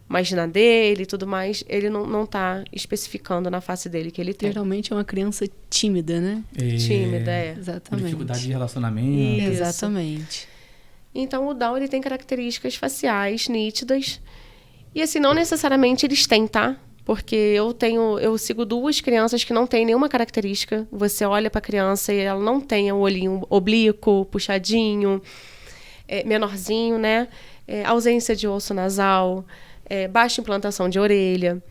mais na dele e tudo mais, ele não está especificando na face dele que ele tem. Geralmente é uma criança tímida, né? Tímida, Exatamente. Com dificuldade de relacionamento. Isso. Exatamente. Então, o Down ele tem características faciais nítidas. E, assim, não necessariamente eles têm, tá? Porque eu sigo 2 crianças que não têm nenhuma característica. Você olha para a criança e ela não tem o olhinho oblíquo, puxadinho, menorzinho, né? Ausência de osso nasal, baixa implantação de orelha,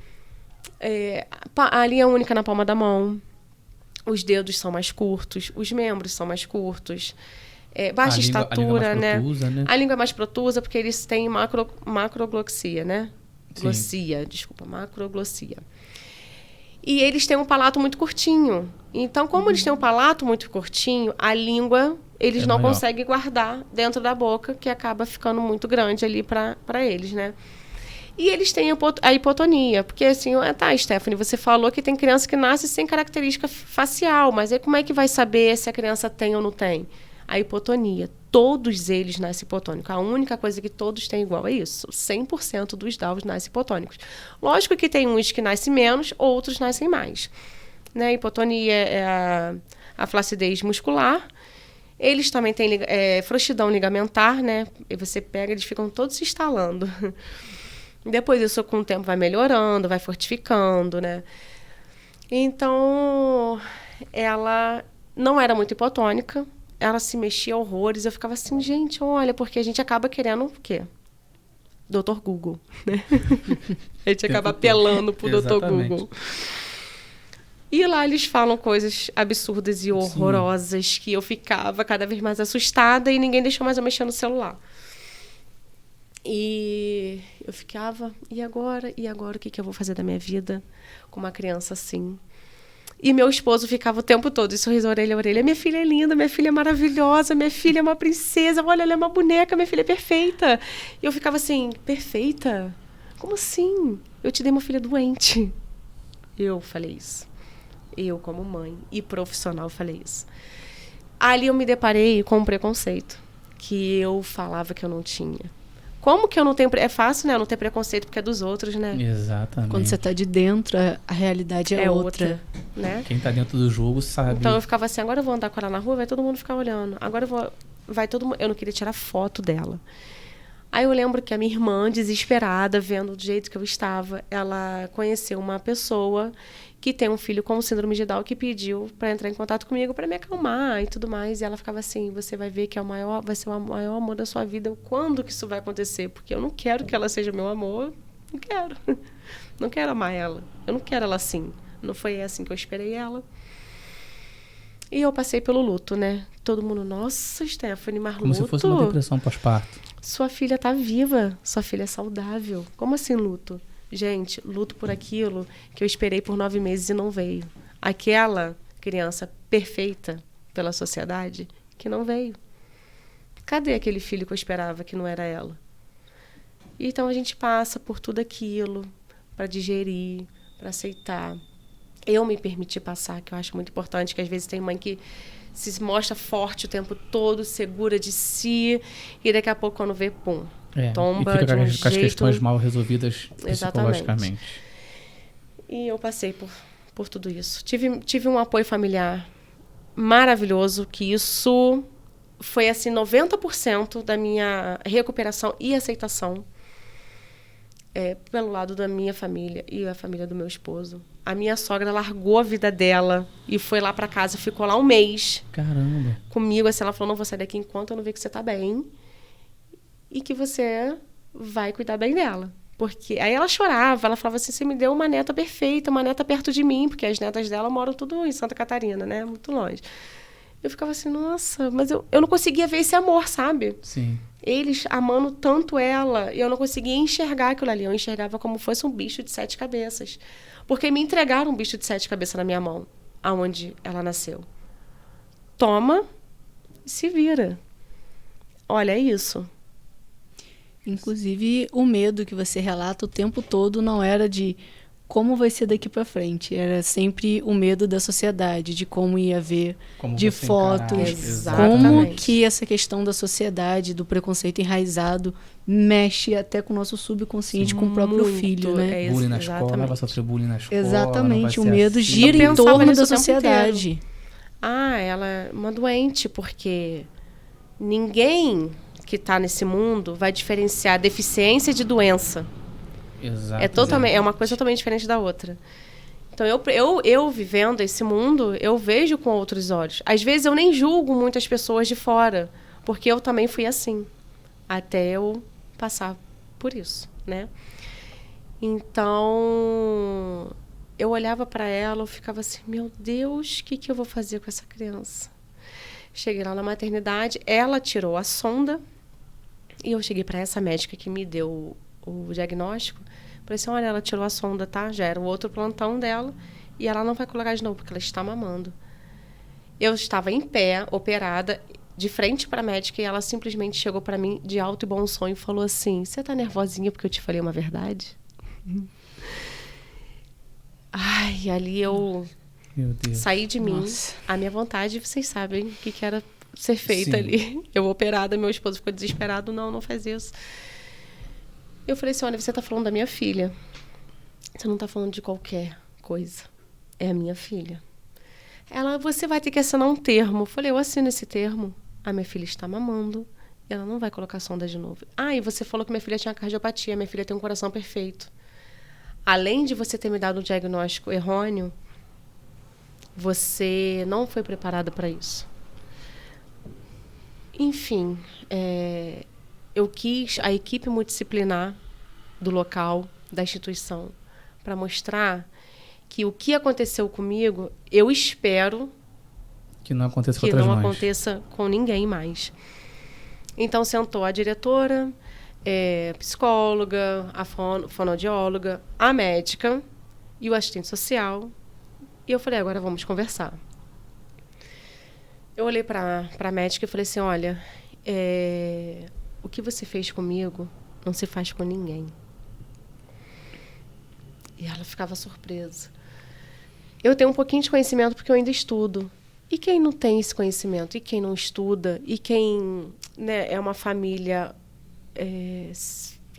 a linha única na palma da mão, os dedos são mais curtos, os membros são mais curtos, baixa estatura, a língua mais protusa, né? A língua é mais protusa porque eles têm macroglossia, né? Macroglossia. E eles têm um palato muito curtinho. Então, como eles têm um palato muito curtinho, a língua eles não maior. conseguem guardar dentro da boca, que acaba ficando muito grande ali para eles, né? E eles têm a hipotonia, porque assim, tá, Stephanie, você falou que tem criança que nasce sem característica facial, mas aí como é que vai saber se a criança tem ou não tem? A hipotonia. Todos eles nascem hipotônicos. A única coisa que todos têm igual é isso. 100% dos Downs nascem hipotônicos. Lógico que tem uns que nascem menos, outros nascem mais. Né? A hipotonia é a flacidez muscular. Eles também têm frouxidão ligamentar, né? E você pega, eles ficam todos se instalando. Depois isso, com o tempo, vai melhorando, vai fortificando, né? Então, ela não era muito hipotônica. Ela se mexia horrores. Eu ficava assim, gente, olha, porque a gente acaba querendo o quê? Dr. Google, né? A gente acaba apelando pro Dr. Google. E lá eles falam coisas absurdas e horrorosas. Sim. Que eu ficava cada vez mais assustada e ninguém deixou mais eu mexer no celular. E eu ficava, e agora? E agora o que eu vou fazer da minha vida com uma criança assim? E meu esposo ficava o tempo todo, sorriso orelha a orelha. Minha filha é linda, minha filha é maravilhosa, minha filha é uma princesa, olha, ela é uma boneca, minha filha é perfeita. E eu ficava assim, perfeita? Como assim? Eu te dei uma filha doente. Eu falei isso. Eu, como mãe e profissional, falei isso. Ali eu me deparei com um preconceito que eu falava que eu não tinha. Como que eu não tenho... É fácil, né? Eu não ter preconceito porque é dos outros, né? Exatamente. Quando você está de dentro, a realidade é outra. Né? Quem está dentro do jogo sabe. Então eu ficava assim, agora eu vou andar com ela na rua, vai todo mundo ficar olhando. Agora vai todo mundo... Eu não queria tirar foto dela. Aí eu lembro que a minha irmã, desesperada, vendo do jeito que eu estava, ela conheceu uma pessoa que tem um filho com síndrome de Down que pediu para entrar em contato comigo para me acalmar e tudo mais. E ela ficava assim, você vai ver que vai ser o maior amor da sua vida. Quando que isso vai acontecer? Porque eu não quero que ela seja meu amor. Não quero. Não quero amar ela. Eu não quero ela assim. Não foi assim que eu esperei ela. E eu passei pelo luto, né? Todo mundo, nossa, Stephanie, mas como se fosse uma depressão pós-parto. Sua filha tá viva. Sua filha é saudável. Como assim luto? Gente, luto por aquilo que eu esperei por 9 meses e não veio. Aquela criança perfeita pela sociedade que não veio. Cadê aquele filho que eu esperava que não era ela? Então a gente passa por tudo aquilo para digerir, para aceitar. Eu me permiti passar, que eu acho muito importante, que às vezes tem mãe que se mostra forte o tempo todo, segura de si, e daqui a pouco quando vê, pum, tomba e fica de um com jeito... as questões mal resolvidas psicologicamente. Exatamente. E eu passei por tudo isso. Tive um apoio familiar maravilhoso, que isso foi assim 90% da minha recuperação e aceitação pelo lado da minha família e a família do meu esposo. A minha sogra largou a vida dela e foi lá para casa, ficou lá um mês. Caramba. Comigo, assim, ela falou, não vou sair daqui enquanto eu não ver que você tá bem e que você vai cuidar bem dela. Porque aí ela chorava, ela falava assim, você me deu uma neta perfeita, uma neta perto de mim, porque as netas dela moram tudo em Santa Catarina, né? Muito longe. Eu ficava assim, nossa, mas eu não conseguia ver esse amor, sabe? Sim. Eles amando tanto ela, e eu não conseguia enxergar aquilo ali. Eu enxergava como fosse um bicho de 7 cabeças. Porque me entregaram um bicho de 7 cabeças na minha mão, aonde ela nasceu. Toma e se vira. Olha, é isso. Inclusive, o medo que você relata o tempo todo não era de como vai ser daqui para frente. Era sempre o medo da sociedade, de como ia ver, Como de você fotos, encarar, como exatamente. que essa questão da sociedade, do preconceito enraizado, mexe até com o nosso subconsciente, com o próprio Muito, filho, né? é Bullying na escola, exatamente. vai sofrer bullying na escola. Exatamente, não o vai ser medo assim. gira Eu em pensava torno nisso da o tempo sociedade. Ela é uma doente, porque ninguém que está nesse mundo vai diferenciar deficiência de doença. Exato. É uma coisa totalmente diferente da outra. Então, eu vivendo esse mundo, eu vejo com outros olhos. Às vezes, eu nem julgo muitas pessoas de fora, porque eu também fui assim, até eu passar por isso, né? Então, eu olhava para ela, eu ficava assim, meu Deus, o que eu vou fazer com essa criança? Cheguei lá na maternidade, ela tirou a sonda, e eu cheguei para essa médica que me deu o diagnóstico. Falei assim, olha, ela tirou a sonda, tá? Já era o outro plantão dela. E ela não vai colocar de novo, porque ela está mamando. Eu estava em pé, operada, de frente para a médica. E ela simplesmente chegou para mim, de alto e bom som, e falou assim, você tá nervosinha porque eu te falei uma verdade? Ai, ali eu Meu Deus. saí de mim. Nossa. A minha vontade, vocês sabem o que era ser feita Sim. ali. Eu operada, meu esposo ficou desesperado. Não faz isso. Eu falei assim, olha, você está falando da minha filha. Você não está falando de qualquer coisa. É a minha filha. Ela, você vai ter que assinar um termo. Eu falei, eu assino esse termo. A minha filha está mamando. Ela não vai colocar sonda de novo. Ah, e você falou que minha filha tinha cardiopatia. Minha filha tem um coração perfeito. Além de você ter me dado um diagnóstico errôneo, você não foi preparada para isso. Enfim, eu quis a equipe multidisciplinar do local, da instituição, para mostrar que o que aconteceu comigo, eu espero Que não aconteça com que outras não mães. aconteça com ninguém mais. Então, sentou a diretora, psicóloga, a fonoaudióloga, a médica e o assistente social. E eu falei, agora vamos conversar. Eu olhei para a médica e falei assim, olha, o que você fez comigo não se faz com ninguém. E ela ficava surpresa. Eu tenho um pouquinho de conhecimento porque eu ainda estudo. E quem não tem esse conhecimento? E quem não estuda? E quem, né, é uma família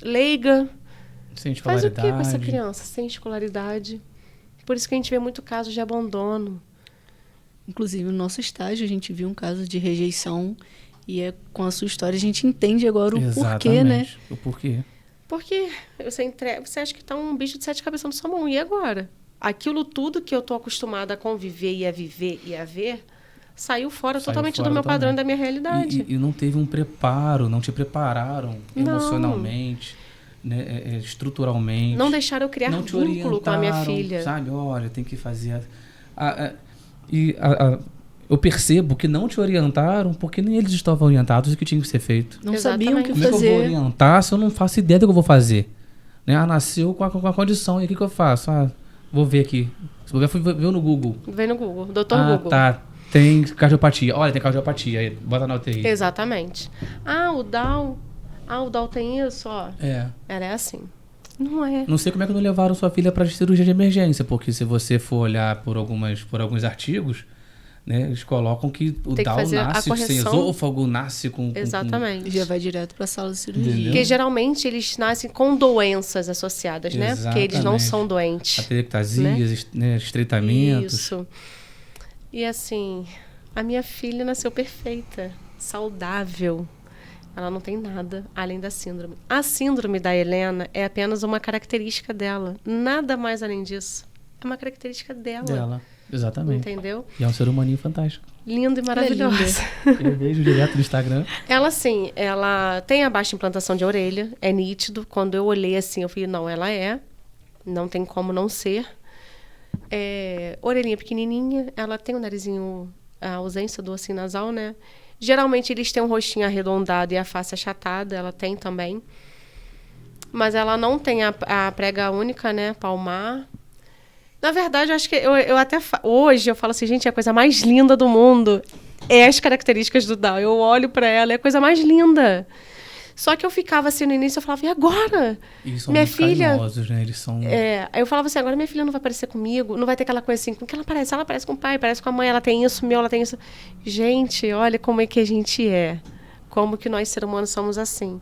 leiga? Sem Faz o escolaridade. que com essa criança? Sem escolaridade. Por isso que a gente vê muito caso de abandono. Inclusive, no nosso estágio, a gente viu um caso de rejeição e com a sua história a gente entende agora o porquê, né? O porquê. Porque você acha que está um bicho de 7 cabeças na sua mão. E agora? Aquilo tudo que eu estou acostumada a conviver e a viver e a ver saiu fora totalmente do meu padrão e da minha realidade. E não teve um preparo, não te prepararam emocionalmente, né, estruturalmente. Não deixaram eu criar não te vínculo com a minha filha. Sabe, olha, tem que fazer... Eu percebo que não te orientaram porque nem eles estavam orientados do que tinha que ser feito. Não sabiam o que Como é que eu vou fazer. orientar se eu não faço ideia do que eu vou fazer? Né? Nasceu com a condição, e o que eu faço? Vou ver aqui. Se eu ver no Google. Vem no Google, doutor Google. Tá, tem cardiopatia. Olha, tem cardiopatia. Aí, bota na UTI. Exatamente. O Down tem isso, ó. Era assim. Não é. Não sei como é que não levaram sua filha para cirurgia de emergência, porque se você for olhar por alguns artigos, né, eles colocam que o Down nasce sem esôfago, nasce com... Exatamente. Já vai direto para a sala de cirurgia. Entendeu? Porque geralmente eles nascem com doenças associadas, né? Porque eles não são doentes. Atelectasias, né, estreitamentos. Isso. E assim, a minha filha nasceu perfeita, saudável. Ela não tem nada além da síndrome. A síndrome da Helena é apenas uma característica dela. Nada mais além disso. É uma característica dela. Exatamente. Entendeu? E é um ser humaninho fantástico. Linda e maravilhosa. Eu vejo direto no Instagram. Ela, sim, ela tem a baixa implantação de orelha, é nítido. Quando eu olhei assim, eu falei, não, ela não tem como não ser. Orelhinha pequenininha, ela tem o narizinho, a ausência do ossinho nasal, né? Geralmente eles têm um rostinho arredondado e a face achatada, ela tem também. Mas ela não tem a prega única, né, palmar. Na verdade, eu acho que eu até hoje eu falo assim, gente, a coisa mais linda do mundo é as características do Down. Eu olho para ela, é a coisa mais linda. Só que eu ficava assim no início, eu falava, e agora? Eles são Minha muito filha... carinhosos, né? Eles são... Aí eu falava assim, agora minha filha não vai aparecer comigo, não vai ter aquela coisa assim, com que ela parece? Ela parece com o pai, parece com a mãe, ela tem isso, ela tem isso. Gente, olha como é que a gente é. Como que nós, seres humanos, somos assim.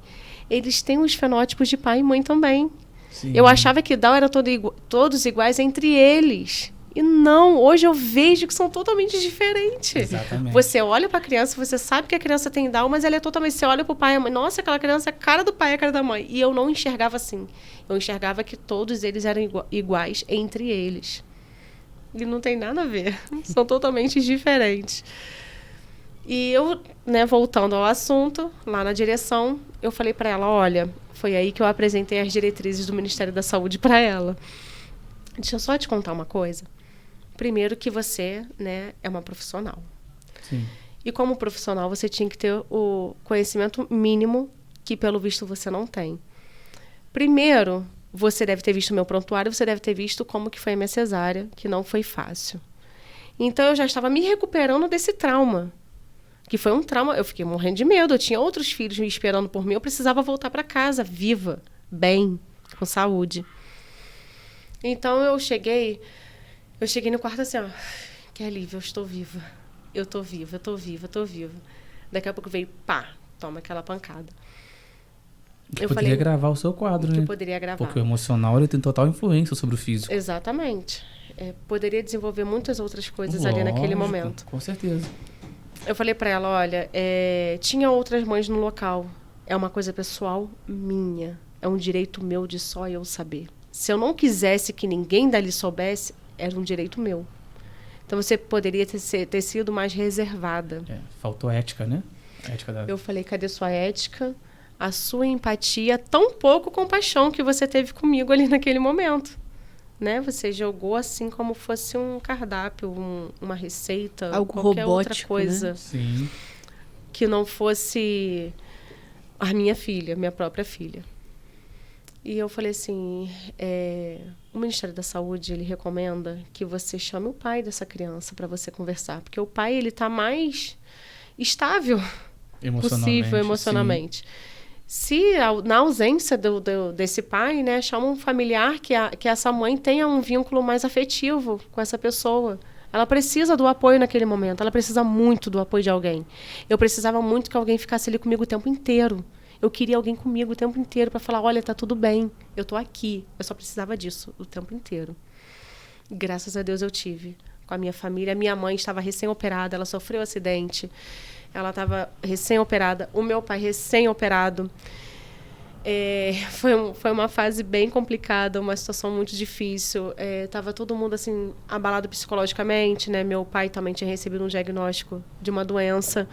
Eles têm os fenótipos de pai e mãe também. Sim. Eu achava que Down era todos iguais entre eles. E não, hoje eu vejo que são totalmente diferentes. Exatamente. Você olha para a criança, você sabe que a criança tem Down, mas ela é totalmente... Você olha para o pai e a mãe, nossa, aquela criança é a cara do pai e a cara da mãe. E eu não enxergava assim. Eu enxergava que todos eles eram iguais entre eles. E não tem nada a ver. São totalmente diferentes. E eu, né, voltando ao assunto, lá na direção, eu falei para ela, olha, foi aí que eu apresentei as diretrizes do Ministério da Saúde para ela. Deixa eu só te contar uma coisa. Primeiro que você, né, é uma profissional. Sim. E como profissional, você tinha que ter o conhecimento mínimo que, pelo visto, você não tem. Primeiro, você deve ter visto o meu prontuário, você deve ter visto como que foi a minha cesárea, que não foi fácil. Então, eu já estava me recuperando desse trauma. Que foi um trauma, eu fiquei morrendo de medo, eu tinha outros filhos me esperando por mim, eu precisava voltar para casa, viva, bem, com saúde. Então, eu cheguei no quarto assim, ó, que alívio, eu estou viva. Eu estou viva, eu estou viva, eu estou viva. Daqui a pouco veio, pá, toma aquela pancada. Eu poderia gravar o seu quadro, né? Eu poderia gravar. Porque o emocional, ele tem total influência sobre o físico. Exatamente. Poderia desenvolver muitas outras coisas ali naquele momento. Com certeza. Eu falei para ela, olha, tinha outras mães no local. É uma coisa pessoal minha. É um direito meu de só eu saber. Se eu não quisesse que ninguém dali soubesse, era um direito meu. Então, você poderia ter sido mais reservada. Faltou ética, né? Ética Eu falei, cadê sua ética? A sua empatia, tão pouco compaixão que você teve comigo ali naquele momento. Né? Você jogou assim como fosse um cardápio, uma receita, algo qualquer robótico, outra coisa. né? Sim. Que não fosse a minha filha, minha própria filha. E eu falei assim, o Ministério da Saúde, ele recomenda que você chame o pai dessa criança para você conversar. Porque o pai, ele está mais estável possível emocionalmente. Sim. Se, na ausência desse pai, né, chama um familiar que essa mãe tenha um vínculo mais afetivo com essa pessoa. Ela precisa do apoio naquele momento. Ela precisa muito do apoio de alguém. Eu precisava muito que alguém ficasse ali comigo o tempo inteiro. Eu queria alguém comigo o tempo inteiro para falar, olha, tá tudo bem, eu tô aqui. Eu só precisava disso o tempo inteiro. Graças a Deus eu tive com a minha família. A minha mãe estava recém-operada, ela sofreu um acidente. Ela estava recém-operada, o meu pai recém-operado. Foi uma fase bem complicada, uma situação muito difícil. Tava todo mundo assim abalado psicologicamente, né? Meu pai também tinha recebido um diagnóstico de uma doença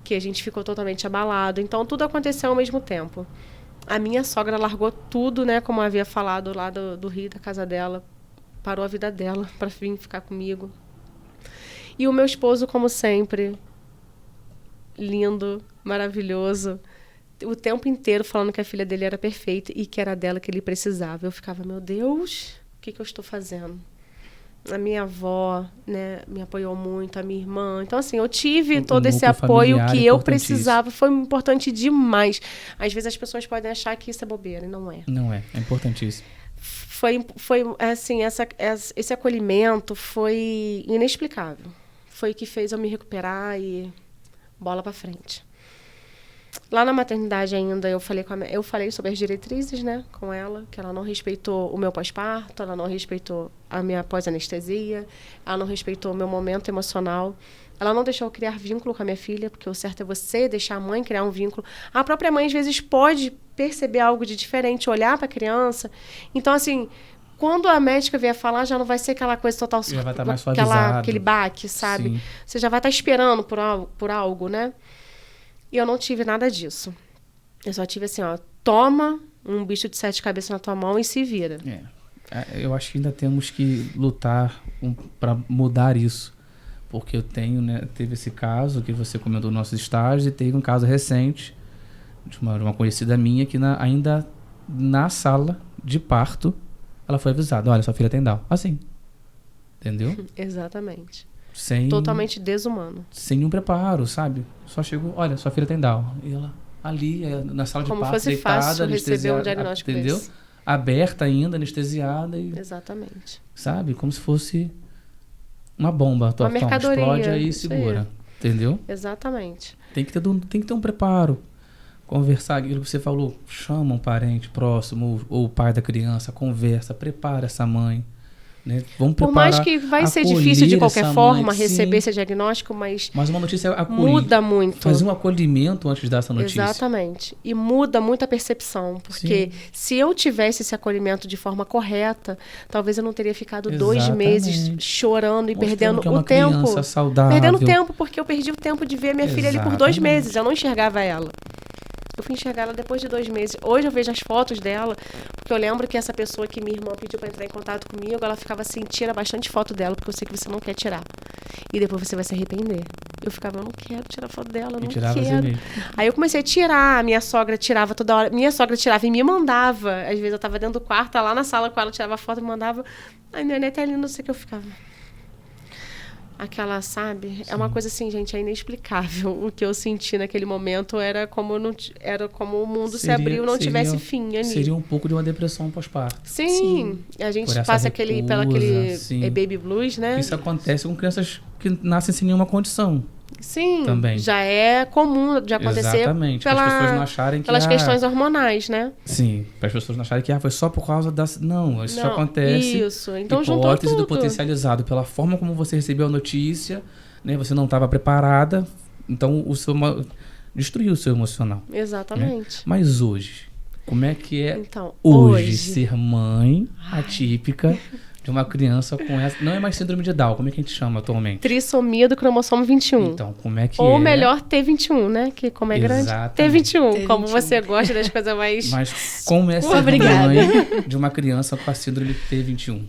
que a gente ficou totalmente abalado. Então, tudo aconteceu ao mesmo tempo. A minha sogra largou tudo, né? Como eu havia falado lá do Rio, da casa dela. Parou a vida dela para vir ficar comigo. E o meu esposo, como sempre, lindo, maravilhoso, o tempo inteiro falando que a filha dele era perfeita e que era dela que ele precisava. Eu ficava, meu Deus, o que eu estou fazendo? A minha avó, né, me apoiou muito, a minha irmã. Então, assim, eu tive todo esse apoio que eu precisava. Foi importante demais. Às vezes as pessoas podem achar que isso é bobeira, e não é. Não é, é importantíssimo. Foi assim, esse acolhimento foi inexplicável. Foi o que fez eu me recuperar e bola para frente. Lá na maternidade ainda, eu falei sobre as diretrizes, né, com ela, que ela não respeitou o meu pós-parto, ela não respeitou a minha pós-anestesia, ela não respeitou o meu momento emocional, ela não deixou eu criar vínculo com a minha filha, porque o certo é você deixar a mãe criar um vínculo. A própria mãe, às vezes, pode perceber algo de diferente, olhar para a criança. Então, assim, quando a médica vier falar, já não vai ser aquela coisa total... Já vai estar mais suavizado. Aquele baque, sabe? Sim. Você já vai estar esperando por algo, né? E eu não tive nada disso. Eu só tive assim, ó, toma um bicho de 7 cabeças na tua mão e se vira. Eu acho que ainda temos que lutar para mudar isso. Porque eu tenho, né, teve esse caso que você comentou nos nossos estágios e teve um caso recente de uma conhecida minha que ainda na sala de parto ela foi avisada, olha, sua filha tem Down. Assim. Entendeu? Exatamente. Totalmente desumano. Sem nenhum preparo, sabe? Só chegou, olha, sua filha tem Down. E ela, ali, na sala de Como parto, fosse deitada, fácil receber um anestesiada, diagnóstico entendeu? desse. Aberta ainda, anestesiada e, Exatamente. sabe, como se fosse uma bomba. Uma mercadoria. Explode aí e Isso segura, aí. Entendeu? Exatamente. Tem que ter um preparo. Conversar, aquilo que você falou, chama um parente próximo ou o pai da criança, conversa, prepara essa mãe. Né? Vamos Por preparar, mais que vai ser difícil de qualquer essa forma mãe, receber sim. esse diagnóstico, mas Uma notícia é muda muito. Fazer um acolhimento antes de dar essa notícia. Exatamente. E muda muito a percepção. Porque se eu tivesse esse acolhimento de forma correta, talvez eu não teria ficado 2 meses chorando e Mostrando perdendo que é uma o tempo. criança saudável. Perdendo tempo, porque eu perdi o tempo de ver a minha filha ali por 2 meses. Eu não enxergava ela. Eu fui enxergar ela depois de 2 meses. Hoje eu vejo as fotos dela, porque eu lembro que essa pessoa que minha irmã pediu para entrar em contato comigo, ela ficava assim, tira bastante foto dela, porque eu sei que você não quer tirar. E depois você vai se arrepender. Eu ficava, eu não quero tirar foto dela, eu não quero. Aí eu comecei a tirar, a minha sogra tirava toda hora. Minha sogra tirava e me mandava. Às vezes eu tava dentro do quarto, lá na sala com ela, tirava foto e me mandava. Ai, minha neta é linda, não sei o que eu ficava. Aquela, sabe? Sim. É uma coisa assim, gente, é inexplicável. O que eu senti naquele momento era como o mundo se abriu e não tivesse fim ali. Seria um pouco de uma depressão pós-parto. Sim. A gente passa pelo aquele baby blues, né? Isso acontece com crianças que nascem sem nenhuma condição. Sim, também. Já é comum de acontecer. Exatamente, para as pessoas não acharem que pelas questões hormonais, né? Sim, para as pessoas não acharem que foi só por causa da... Não, isso já acontece. Isso, então hipótese do potencializado, pela forma como você recebeu a notícia, né? Você não estava preparada, então destruiu o seu emocional. Exatamente. Né? Mas hoje, como é que é hoje ser mãe atípica de uma criança com essa... Não é mais síndrome de Down, como é que a gente chama atualmente? Trissomia do cromossomo 21. Então, como é que Ou melhor, T21, né? Que como é grande, T21. Como você gosta das coisas mais... Mas como é ser mãe de uma criança com a síndrome T21?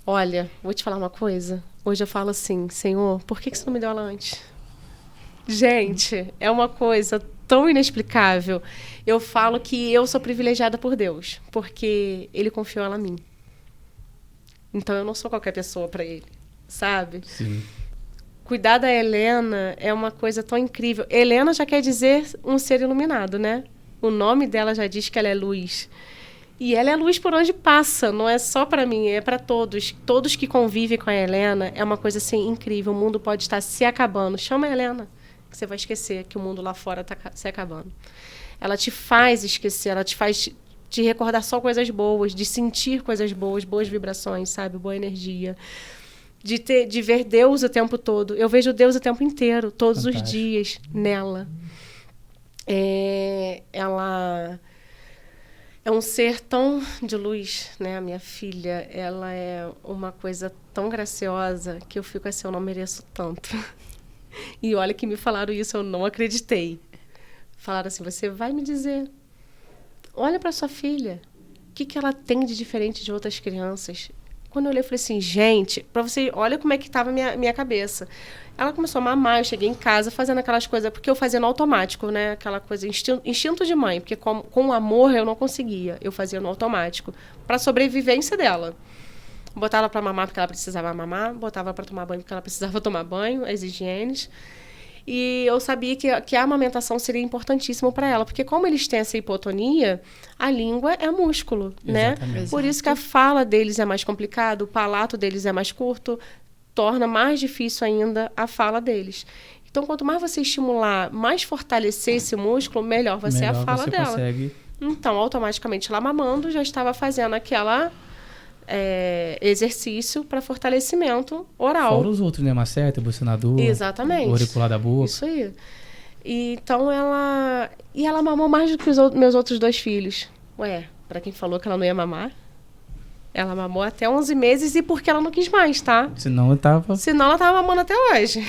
Olha, vou te falar uma coisa. Hoje eu falo assim, Senhor, por que você não me deu ela antes? Gente, é uma coisa tão inexplicável. Eu falo que eu sou privilegiada por Deus, porque Ele confiou ela a mim. Então, eu não sou qualquer pessoa para ele, sabe? Sim. Cuidar da Helena é uma coisa tão incrível. Helena já quer dizer um ser iluminado, né? O nome dela já diz que ela é luz. E ela é luz por onde passa, não é só para mim, é para todos. Todos que convivem com a Helena, é uma coisa assim incrível. O mundo pode estar se acabando. Chama a Helena, que você vai esquecer que o mundo lá fora está se acabando. Ela te faz esquecer, ela te faz... de recordar só coisas boas, de sentir coisas boas, boas vibrações, sabe? Boa energia. De ver Deus o tempo todo. Eu vejo Deus o tempo inteiro, todos os dias, nela. Ela é um ser tão de luz, né? A minha filha, ela é uma coisa tão graciosa que eu fico assim, eu não mereço tanto. E olha que me falaram isso, eu não acreditei. Falaram assim, você vai me dizer... Olha para sua filha. O que ela tem de diferente de outras crianças? Quando eu olhei, eu falei assim, gente, para você, olha como é que estava a minha cabeça. Ela começou a mamar, eu cheguei em casa fazendo aquelas coisas, porque eu fazia no automático, né? Aquela coisa, instinto de mãe, porque com amor eu não conseguia. Eu fazia no automático, para a sobrevivência dela. Botava ela para mamar porque ela precisava mamar, botava ela para tomar banho porque ela precisava tomar banho, as higienes. E eu sabia que a amamentação seria importantíssima para ela, porque como eles têm essa hipotonia, a língua é músculo, né? Por isso que a fala deles é mais complicada, o palato deles é mais curto, torna mais difícil ainda a fala deles. Então, quanto mais você estimular, mais fortalecer esse músculo, melhor vai ser a fala dela. Consegue. Então, automaticamente, ela mamando, já estava fazendo aquela... exercício para fortalecimento oral. Fora os outros, né? Maceta, bucinador. Exatamente. Auricular da boca. Isso aí. E, então, ela mamou mais do que os meus outros 2 filhos. Ué, para quem falou que ela não ia mamar, ela mamou até 11 meses e porque ela não quis mais, tá? Senão ela tava mamando até hoje.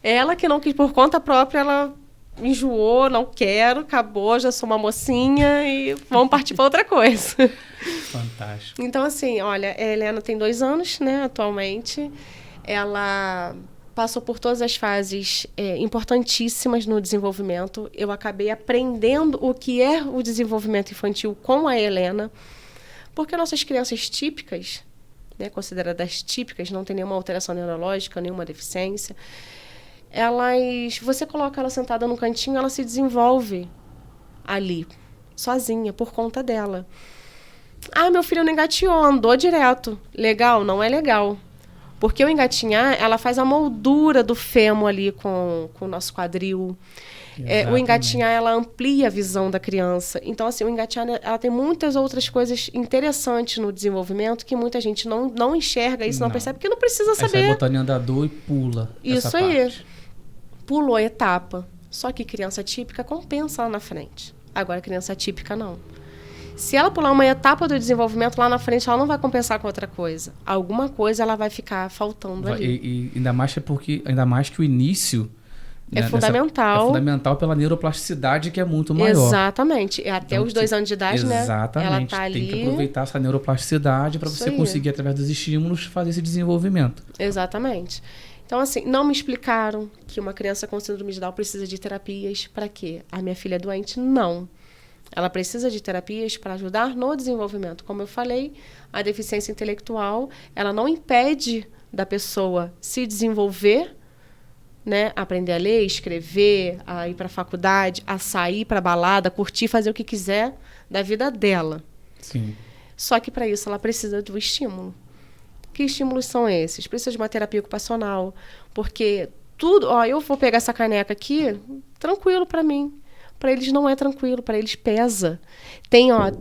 Ela que não quis por conta própria, ela... enjoou, não quero, acabou, já sou uma mocinha e vamos partir para outra coisa. Fantástico. Então, assim, olha, a Helena tem 2 anos, né, atualmente. Ela passou por todas as fases importantíssimas no desenvolvimento. Eu acabei aprendendo o que é o desenvolvimento infantil com a Helena, porque nossas crianças típicas, né, consideradas típicas, não tem nenhuma alteração neurológica, nenhuma deficiência, você coloca ela sentada num cantinho, ela se desenvolve ali, sozinha, por conta dela. Meu filho não engateou, andou direto. Legal? Não é legal. Porque o engatinhar, ela faz a moldura do fêmur ali com o nosso quadril. O engatinhar, ela amplia a visão da criança. Então, assim, o engatinhar, ela tem muitas outras coisas interessantes no desenvolvimento que muita gente não enxerga isso, não percebe, porque não precisa saber. Aí sai botando em andador e pula. Isso aí. Pulou a etapa. Só que criança típica compensa lá na frente. Agora, criança típica, não. Se ela pular uma etapa do desenvolvimento, lá na frente ela não vai compensar com outra coisa. Alguma coisa ela vai ficar faltando ali. E ainda mais que o início é fundamental. É fundamental pela neuroplasticidade, que é muito maior. Exatamente. Até então, os 2 anos de idade, exatamente, né? Ela tá ali. Tem que aproveitar essa neuroplasticidade para você conseguir, através dos estímulos, fazer esse desenvolvimento. Exatamente. Então, assim, não me explicaram que uma criança com síndrome de Down precisa de terapias. Para quê? A minha filha é doente? Não. Ela precisa de terapias para ajudar no desenvolvimento. Como eu falei, a deficiência intelectual, ela não impede da pessoa se desenvolver, né? Aprender a ler, escrever, a ir para a faculdade, a sair para a balada, curtir, fazer o que quiser da vida dela. Sim. Só que para isso ela precisa do estímulo. Que estímulos são esses? Precisa de uma terapia ocupacional, porque tudo... eu vou pegar essa caneca aqui, tranquilo para mim. Para eles não é tranquilo, para eles pesa.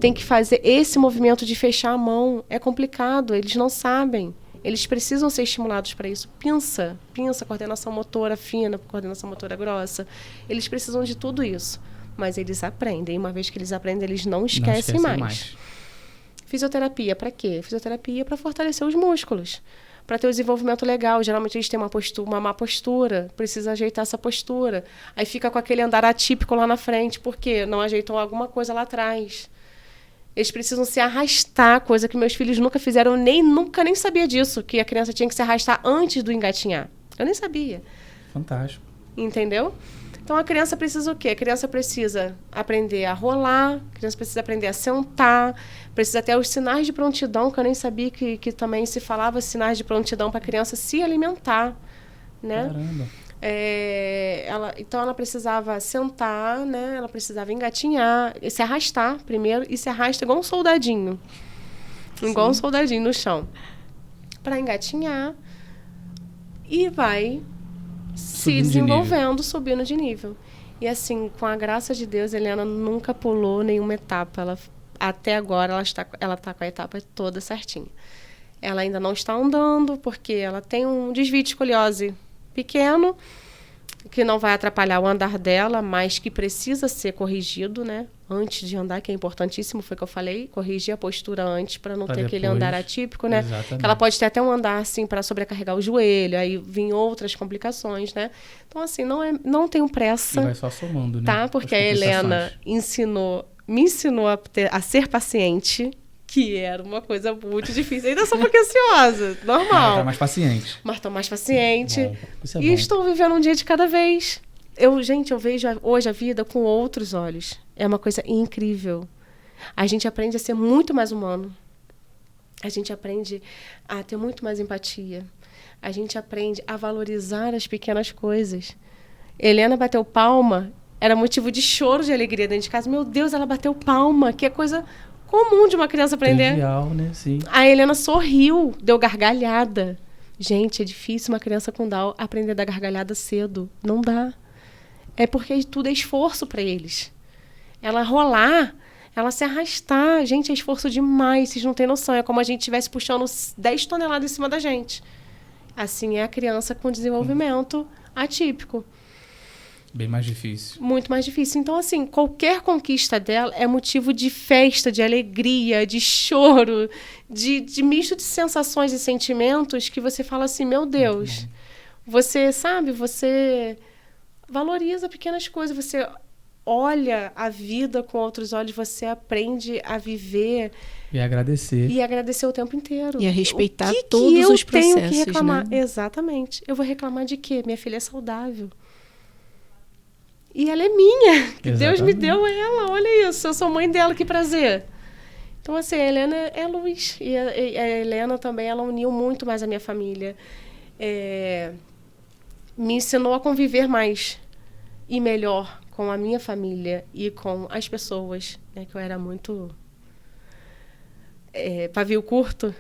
Tem que fazer esse movimento de fechar a mão. É complicado, eles não sabem. Eles precisam ser estimulados para isso. Pinça, coordenação motora fina, coordenação motora grossa. Eles precisam de tudo isso. Mas eles aprendem. Uma vez que eles aprendem, eles não esquecem mais. Fisioterapia, para quê? Fisioterapia para fortalecer os músculos. Para ter o desenvolvimento legal. Geralmente eles têm uma má postura, precisa ajeitar essa postura. Aí fica com aquele andar atípico lá na frente, porque não ajeitam alguma coisa lá atrás. Eles precisam se arrastar, coisa que meus filhos nunca fizeram, nunca nem sabia disso, que a criança tinha que se arrastar antes do engatinhar. Eu nem sabia. Fantástico. Entendeu? Então, a criança precisa o quê? A criança precisa aprender a rolar, a criança precisa aprender a sentar, precisa ter os sinais de prontidão, que eu nem sabia que também se falava sinais de prontidão para a criança se alimentar, né? Caramba. Então, ela precisava sentar, né? Ela precisava engatinhar, e se arrastar primeiro, e se arrasta igual um soldadinho. Sim. Igual um soldadinho no chão. Para engatinhar, e vai se desenvolvendo, subindo de nível. E assim, com a graça de Deus, Helena nunca pulou nenhuma etapa. Até agora, ela está com a etapa toda certinha. Ela ainda não está andando, porque ela tem um desvio de escoliose pequeno, que não vai atrapalhar o andar dela, mas que precisa ser corrigido, né? Antes de andar, que é importantíssimo, foi o que eu falei, corrigir a postura antes para não ter aquele andar atípico, né? Exatamente. Que ela pode ter até um andar assim para sobrecarregar o joelho, aí vir outras complicações, né? Então, assim, não tenho pressa. E vai só somando, né? Tá? Porque a Helena me ensinou a ser paciente, que era uma coisa muito difícil. Ainda sou um pouquinho ansiosa, normal. Tá mais paciente. Mas tô mais paciente. Bom, isso é e bom. estou vivendo um dia de cada vez. Eu vejo hoje a vida com outros olhos. É uma coisa incrível. A gente aprende a ser muito mais humano. A gente aprende a ter muito mais empatia. A gente aprende a valorizar as pequenas coisas. Helena bateu palma, era motivo de choro, de alegria dentro de casa. Meu Deus, ela bateu palma, que é coisa comum de uma criança aprender. Trivial, né? Sim. A Helena sorriu, deu gargalhada. Gente, é difícil uma criança com Down aprender a dar gargalhada cedo. Não dá. É porque tudo é esforço para eles. Ela rolar, ela se arrastar. Gente, é esforço demais, vocês não têm noção. É como a gente estivesse puxando 10 toneladas em cima da gente. Assim é a criança com desenvolvimento atípico. Bem mais difícil. Muito mais difícil. Então, assim, qualquer conquista dela é motivo de festa, de alegria, de choro, de misto de sensações e sentimentos que você fala assim, meu Deus, você, sabe, você valoriza pequenas coisas, você olha a vida com outros olhos, você aprende a viver... E agradecer. E agradecer o tempo inteiro. E a respeitar todos os processos, tenho que reclamar? né? Exatamente. Eu vou reclamar de quê? Minha filha é saudável. E ela é minha. Que Deus me deu ela. Olha isso. Eu sou mãe dela. Que prazer. Então, assim, a Helena é luz. E a Helena também, ela uniu muito mais a minha família. me ensinou a conviver mais e melhor com a minha família e com as pessoas, né, que eu era muito pavio curto.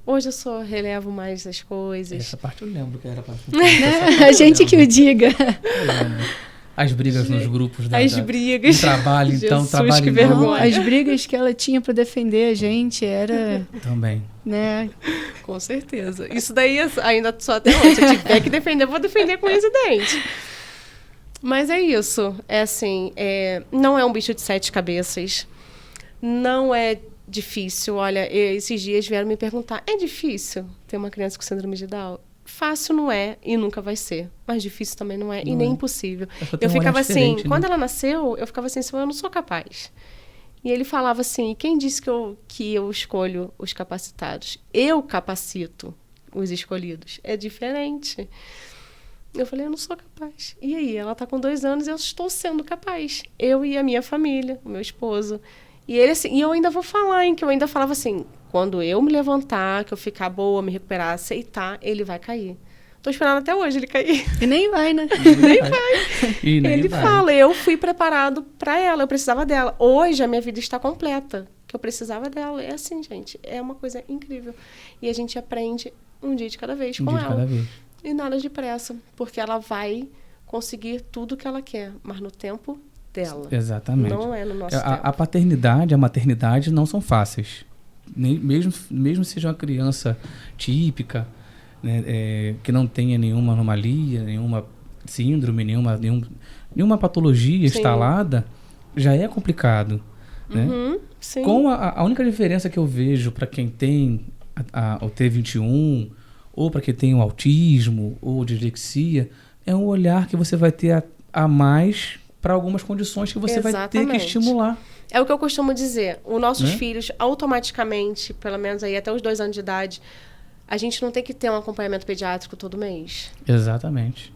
Hoje eu só relevo mais as coisas. Essa parte eu lembro que era a parte. A gente que o diga. Eu lembro. As brigas nos grupos brigas. de trabalho, então, Jesus, trabalho que em vergonha. As brigas que ela tinha para defender a gente era, também. né? Com certeza. Isso daí ainda só até hoje. Se eu tiver que defender, eu vou defender com esse dente. Mas é isso. É assim, não é um bicho de 7 cabeças. Não é difícil. Olha, esses dias vieram me perguntar, é difícil ter uma criança com síndrome de Down? Fácil não é e nunca vai ser. Mas difícil também não é e nem impossível. Eu ficava assim, quando ela nasceu, eu ficava assim, eu não sou capaz. E ele falava assim, quem disse que eu escolho os capacitados? Eu capacito os escolhidos. É diferente. Eu falei, eu não sou capaz. E aí, ela está com 2 anos e eu estou sendo capaz. Eu e a minha família, o meu esposo. E ele assim, e eu ainda vou falar, hein, que eu ainda falava assim, quando eu me levantar, que eu ficar boa, me recuperar, aceitar, ele vai cair. Tô esperando até hoje ele cair. E nem vai, né? Nem vai. Ele fala, eu fui preparado para ela, eu precisava dela. Hoje a minha vida está completa, que eu precisava dela. É assim, gente, é uma coisa incrível. E a gente aprende um dia de cada vez com ela. Cada vez. E nada de pressa, porque ela vai conseguir tudo que ela quer, mas no tempo dela. Exatamente. Não é no nosso tempo. A paternidade e a maternidade não são fáceis. Mesmo seja uma criança típica, né, que não tenha nenhuma anomalia, nenhuma síndrome, nenhuma patologia instalada, já é complicado. Né? Sim. Com a única diferença que eu vejo para quem tem o T21, ou para quem tem o autismo, ou dislexia, é um olhar que você vai ter a mais para algumas condições que você vai ter que estimular. É o que eu costumo dizer. Os nossos filhos, automaticamente, pelo menos aí até os 2 anos de idade, a gente não tem que ter um acompanhamento pediátrico todo mês. Exatamente.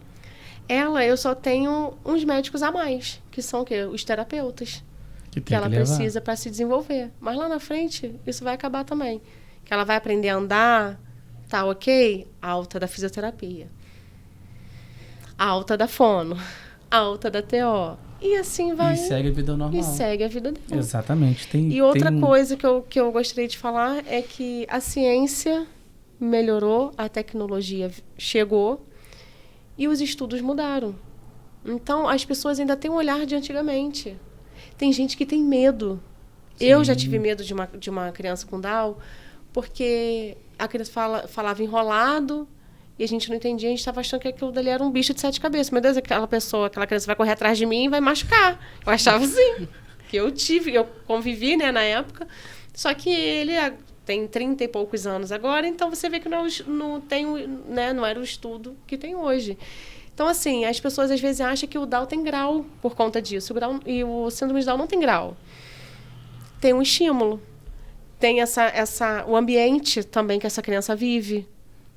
Eu só tenho uns médicos a mais, que são o quê? Os terapeutas. Que ela precisa para se desenvolver. Mas lá na frente, isso vai acabar também. Que ela vai aprender a andar, tá ok? Alta da fisioterapia. Alta da fono. Alta da TO. E assim vai. E segue a vida normal. E segue a vida dela. Exatamente. E outra coisa que eu gostaria de falar é que a ciência melhorou, a tecnologia chegou e os estudos mudaram. Então, as pessoas ainda têm um olhar de antigamente. Tem gente que tem medo. Sim. Eu já tive medo de uma criança com Down, porque a criança falava enrolado e a gente não entendia, a gente estava achando que aquilo dali era um bicho de 7 cabeças. Meu Deus, aquela criança vai correr atrás de mim e vai machucar. Eu achava assim. Que eu convivi, né, na época. Só que ele tem 30 e poucos anos agora, então você vê que não era o estudo que tem hoje. Então, assim, as pessoas às vezes acham que o Down tem grau por conta disso. E o síndrome de Down não tem grau. Tem um estímulo. Tem o ambiente também que essa criança vive.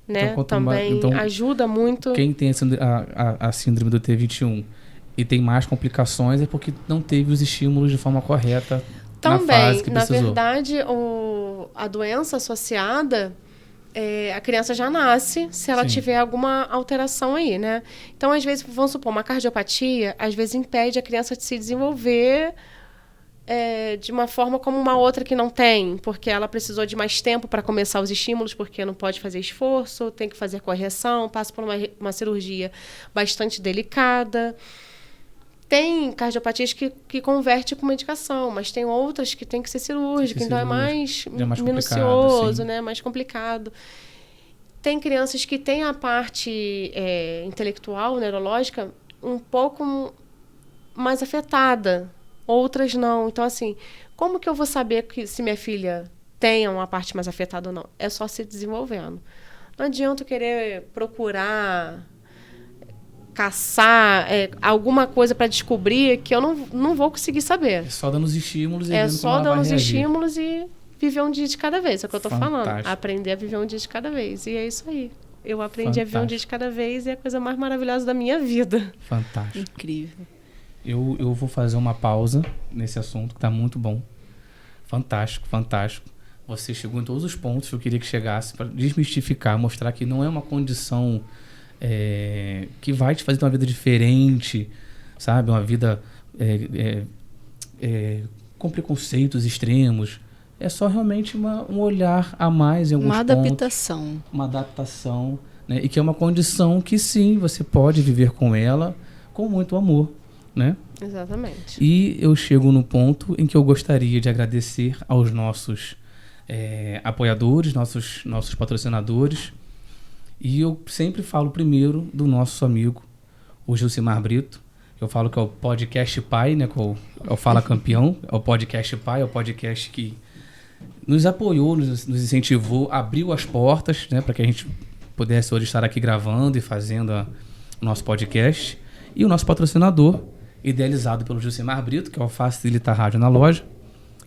Né? Então, também ajuda muito. Quem tem a síndrome do T21 e tem mais complicações é porque não teve os estímulos de forma correta também, na fase que precisou. Na verdade, a doença associada, a criança já nasce se ela tiver alguma alteração aí, né? Então, às vezes, vamos supor, uma cardiopatia, às vezes impede a criança de se desenvolver de uma forma como uma outra que não tem, porque ela precisou de mais tempo para começar os estímulos, porque não pode fazer esforço, tem que fazer correção, passa por uma cirurgia bastante delicada. Tem cardiopatias que converte com medicação, mas tem outras que tem que ser cirúrgica, então é mais minucioso, né? Mais complicado. Tem crianças que têm a parte intelectual, neurológica, um pouco mais afetada, outras não. Então, assim, como que eu vou saber se minha filha tem uma parte mais afetada ou não? É só se desenvolvendo. Não adianta eu querer procurar, caçar alguma coisa para descobrir que eu não vou conseguir saber. É só dando os estímulos e É só dando os estímulos e viver um dia de cada vez. É o que eu tô falando. Aprender a viver um dia de cada vez. E é isso aí. Eu aprendi a viver um dia de cada vez e é a coisa mais maravilhosa da minha vida. Fantástico. Incrível. Eu vou fazer uma pausa nesse assunto, que tá muito bom. Fantástico, fantástico. Você chegou em todos os pontos que eu queria que chegasse para desmistificar, mostrar que não é uma condição que vai te fazer ter uma vida diferente, sabe? Uma vida com preconceitos extremos. É só realmente um olhar a mais em alguns pontos. Uma adaptação, né? E que é uma condição que sim, você pode viver com ela com muito amor, né? Exatamente. E eu chego no ponto em que eu gostaria de agradecer aos nossos apoiadores, nossos patrocinadores. E eu sempre falo primeiro do nosso amigo, o Gilcimar Brito. Eu falo que é o podcast pai, né? Que é o Fala Campeão. É o podcast pai, é o podcast que nos apoiou, nos incentivou, abriu as portas, né? Para que a gente pudesse hoje estar aqui gravando e fazendo o nosso podcast. E o nosso patrocinador, idealizado pelo Gilcimar Brito, que é o Facilita Rádio na Loja,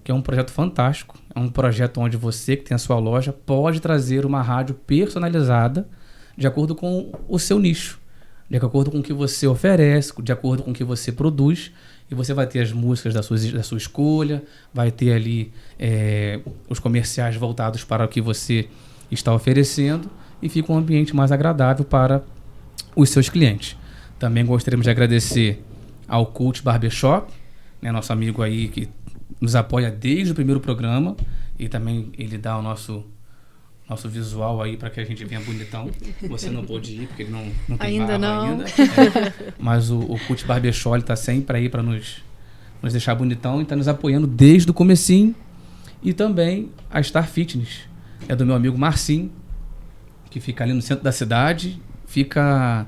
que é um projeto fantástico. É um projeto onde você que tem a sua loja pode trazer uma rádio personalizada de acordo com o seu nicho, de acordo com o que você oferece, de acordo com o que você produz. E você vai ter as músicas da sua escolha, vai ter ali os comerciais voltados para o que você está oferecendo e fica um ambiente mais agradável para os seus clientes. Também gostaríamos de agradecer ao Cult Barbershop, né, nosso amigo aí que nos apoia desde o primeiro programa e também ele dá o nosso visual aí para que a gente venha bonitão. Você não pôde ir porque ele não tem ainda barba não. ainda. Mas o Cult Barbershop está sempre aí para nos deixar bonitão e está nos apoiando desde o comecinho. E também a Star Fitness, é do meu amigo Marcinho, que fica ali no centro da cidade, fica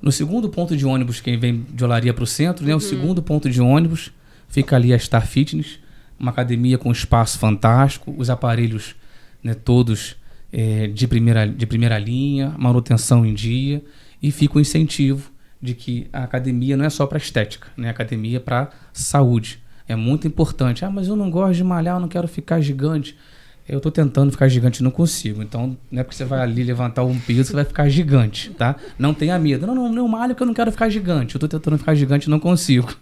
no segundo ponto de ônibus, quem vem de Olaria para o centro, né? O segundo ponto de ônibus, fica ali a Star Fitness, uma academia com espaço fantástico, os aparelhos, né, todos de primeira linha, manutenção em dia, e fica o incentivo de que a academia não é só para estética, né? A academia é para saúde. É muito importante. Mas eu não gosto de malhar, eu não quero ficar gigante. Eu estou tentando ficar gigante e não consigo. Então, não é porque você vai ali levantar um peso, você vai ficar gigante, tá? Não tenha medo. Não malho porque eu não quero ficar gigante. Eu estou tentando ficar gigante e não consigo.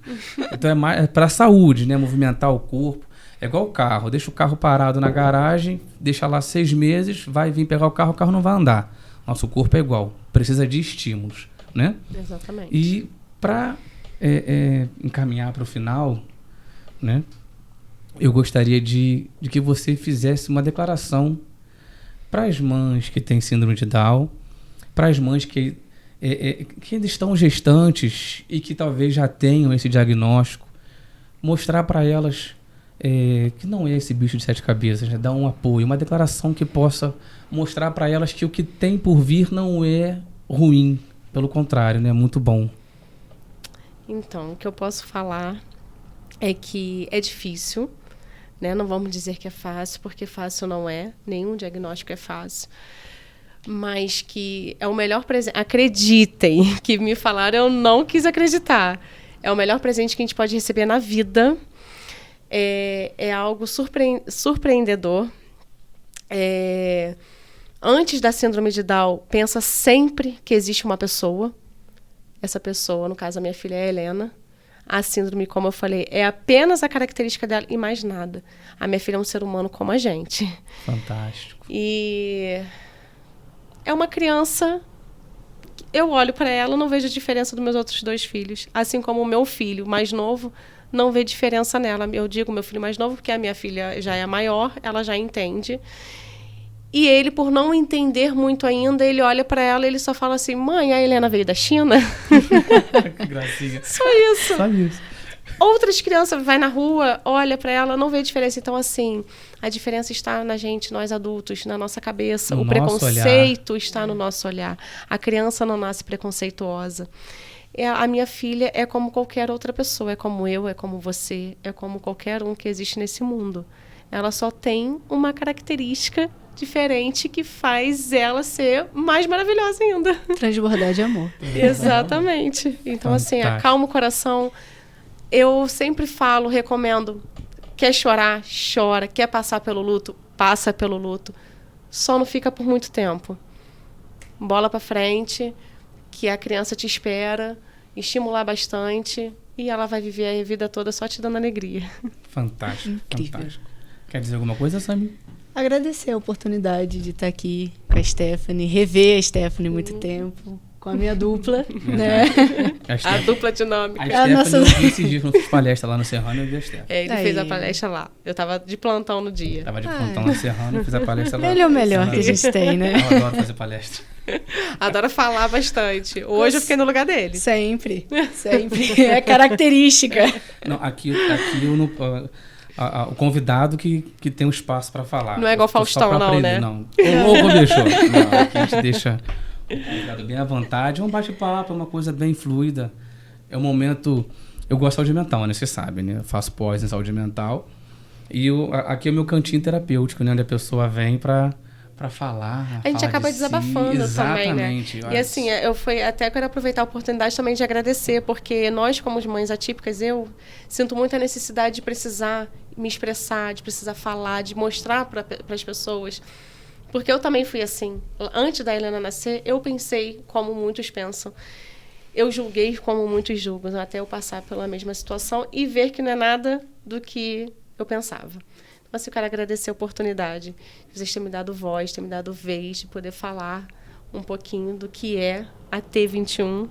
Então, é para a saúde, né? Movimentar o corpo. É igual o carro. Deixa o carro parado na garagem, deixa lá 6 meses, vai vir pegar o carro não vai andar. Nosso corpo é igual. Precisa de estímulos, né? Exatamente. E para encaminhar para o final, né? Eu gostaria de que você fizesse uma declaração para as mães que têm síndrome de Down, para as mães que ainda estão gestantes e que talvez já tenham esse diagnóstico, mostrar para elas que não é esse bicho de 7 cabeças, né? Dar um apoio, uma declaração que possa mostrar para elas que o que tem por vir não é ruim, pelo contrário, né? É muito bom. Então, o que eu posso falar é que é difícil, né? Não vamos dizer que é fácil, porque fácil não é. Nenhum diagnóstico é fácil. Mas que é o melhor presente. Acreditem, que me falaram, eu não quis acreditar. É o melhor presente que a gente pode receber na vida. É algo surpreendedor. Antes da síndrome de Down, pensa sempre que existe uma pessoa. Essa pessoa, no caso, a minha filha é a Helena. A síndrome, como eu falei, é apenas a característica dela e mais nada. A minha filha é um ser humano como a gente. Fantástico. E é uma criança, eu olho para ela, não vejo a diferença dos meus outros 2 filhos. Assim como o meu filho mais novo, não vê diferença nela. Eu digo meu filho mais novo porque a minha filha já é maior, ela já entende. E ele, por não entender muito ainda, ele olha para ela e ele só fala assim: mãe, a Helena veio da China? Que gracinha. Só isso. Só isso. Outras crianças vai na rua, olha para ela, não vê diferença. Então, assim, a diferença está na gente, nós adultos, na nossa cabeça. O preconceito está no nosso olhar. A criança não nasce preconceituosa. A minha filha é como qualquer outra pessoa. É como eu, é como você, é como qualquer um que existe nesse mundo. Ela só tem uma característica diferente que faz ela ser mais maravilhosa ainda. Transbordar de amor. Exatamente. Então, assim, acalma o coração. Eu sempre falo, recomendo, quer chorar, chora. Quer passar pelo luto, passa pelo luto. Só não fica por muito tempo. Bola pra frente, que a criança te espera, estimular bastante e ela vai viver a vida toda só te dando alegria. Fantástico. Incrível. Fantástico. Quer dizer alguma coisa, Sami? Agradecer a oportunidade de estar aqui com a Stephanie, rever a Stephanie muito tempo, com a minha dupla, né? A dupla dinâmica. A Stephanie, eu vi esses dias que eu fiz palestra lá no Serrano, eu vi a Stephanie. Ele fez a palestra lá. Eu tava de plantão no dia. Tava de plantão no Serrano, eu fiz a palestra lá. Ele é o melhor que a gente tem, né? Eu adoro fazer palestra. Adora falar bastante. Hoje eu fiquei no lugar dele. Sempre. É característica. Não, aqui eu não... o convidado que tem um espaço para falar. Não é igual Faustão, não, né? Não. Ou deixou. Não, aqui a gente deixa o convidado bem à vontade. É um bate-papo, é uma coisa bem fluida. É um momento... Eu gosto de saúde mental, né? Você sabe, né? Eu faço pós em saúde mental. E aqui é o meu cantinho terapêutico, né? Onde a pessoa vem para falar. A gente acaba desabafando também, né? E assim, eu quero aproveitar a oportunidade também de agradecer, porque nós, como mães atípicas, eu sinto muita necessidade de precisar me expressar, de precisar falar, de mostrar para as pessoas. Porque eu também fui assim. Antes da Helena nascer, eu pensei como muitos pensam. Eu julguei como muitos julgam, até eu passar pela mesma situação e ver que não é nada do que eu pensava. Então, assim, eu quero agradecer a oportunidade de vocês terem me dado voz, terem me dado vez de poder falar um pouquinho do que é a T21.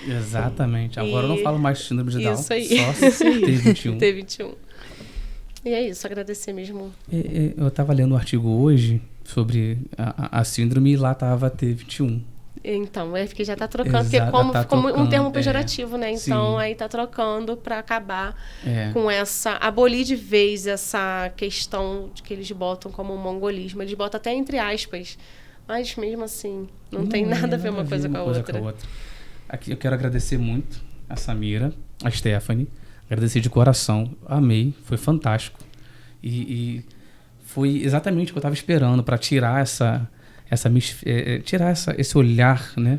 Exatamente. Agora eu não falo mais de síndrome de Down. Isso aí. Só T21. T21. E é isso, agradecer mesmo. Eu estava lendo um artigo hoje sobre a síndrome e lá estava T21. Então, é porque já está trocando, porque como ficou um termo pejorativo, né? Então, sim. aí está trocando para acabar com abolir de vez essa questão de que eles botam como um mongolismo. Eles botam até entre aspas, mas mesmo assim, não tem nada a ver uma coisa com a outra. Aqui eu quero agradecer muito a Samira, a Stephanie, agradecer de coração, amei, foi fantástico. E foi exatamente o que eu estava esperando para tirar esse olhar, né,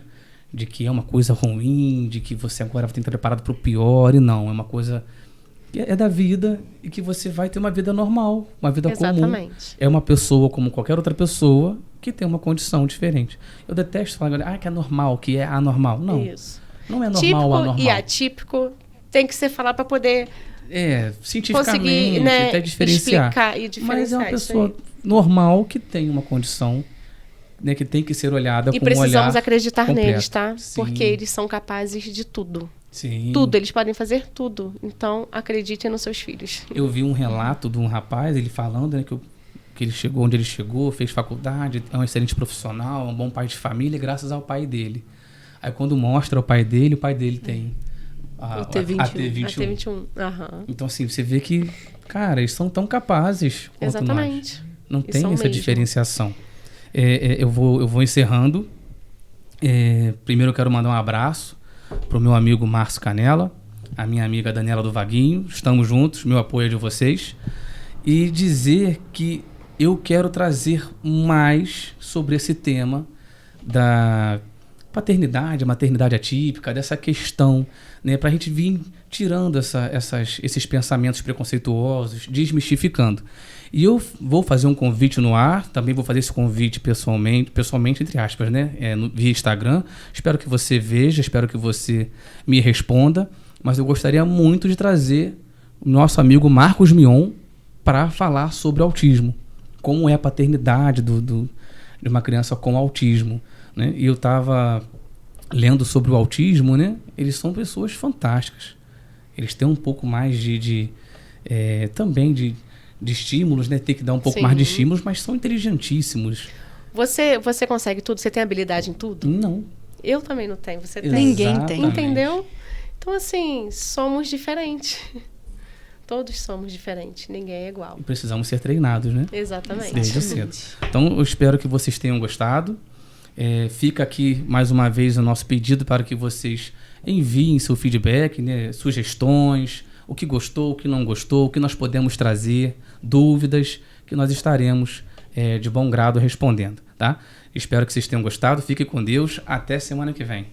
de que é uma coisa ruim, de que você agora tem que estar preparado para o pior, e não, é uma coisa que é da vida e que você vai ter uma vida normal, uma vida comum. É uma pessoa como qualquer outra pessoa que tem uma condição diferente. Eu detesto falar que é normal, que é anormal. Não, isso. Não é normal típico ou anormal. E atípico tem que ser falar para poder cientificamente, conseguir, né, até diferenciar. Explicar e diferenciar. Mas é uma pessoa normal que tem uma condição, né, que tem que ser olhada com um olhar completo. E precisamos acreditar neles, tá? Sim. Porque eles são capazes de tudo. Sim. Tudo, eles podem fazer tudo. Então, acreditem nos seus filhos. Eu vi um relato de um rapaz, ele falando, né, que ele chegou onde ele chegou, fez faculdade, é um excelente profissional, um bom pai de família, graças ao pai dele. Aí quando mostra o pai dele tem a T21. Uhum. Então, assim, você vê que, cara, eles são tão capazes quanto exatamente. Nós. Não E tem essa mesmo. diferenciação. Eu vou encerrando. Primeiro eu quero mandar um abraço pro meu amigo Márcio Canela, a minha amiga Daniela do Vaguinho. Estamos juntos, meu apoio é de vocês. E dizer que eu quero trazer mais sobre esse tema da paternidade, a maternidade atípica, dessa questão, né, para a gente vir tirando esses pensamentos preconceituosos, desmistificando. E eu vou fazer um convite no ar, também vou fazer esse convite pessoalmente entre aspas, né, via Instagram. Espero que você veja, espero que você me responda, mas eu gostaria muito de trazer o nosso amigo Marcos Mion para falar sobre autismo, como é a paternidade de uma criança com autismo, né? E eu estava lendo sobre o autismo, né? Eles são pessoas fantásticas. Eles têm um pouco mais também de estímulos, né? Tem que dar um pouco Sim. mais de estímulos, mas são inteligentíssimos. Você consegue tudo? Você tem habilidade em tudo? Não. Eu também não tenho. Você tem? Ninguém tem. Entendeu? Então, assim, somos diferentes. Todos somos diferentes. Ninguém é igual. E precisamos ser treinados, né? Exatamente. Desde cedo. Então, eu espero que vocês tenham gostado. Fica aqui, mais uma vez, o nosso pedido para que vocês enviem seu feedback, né? Sugestões, o que gostou, o que não gostou, o que nós podemos trazer, dúvidas, que nós estaremos de bom grado respondendo, tá? Espero que vocês tenham gostado. Fiquem com Deus. Até semana que vem.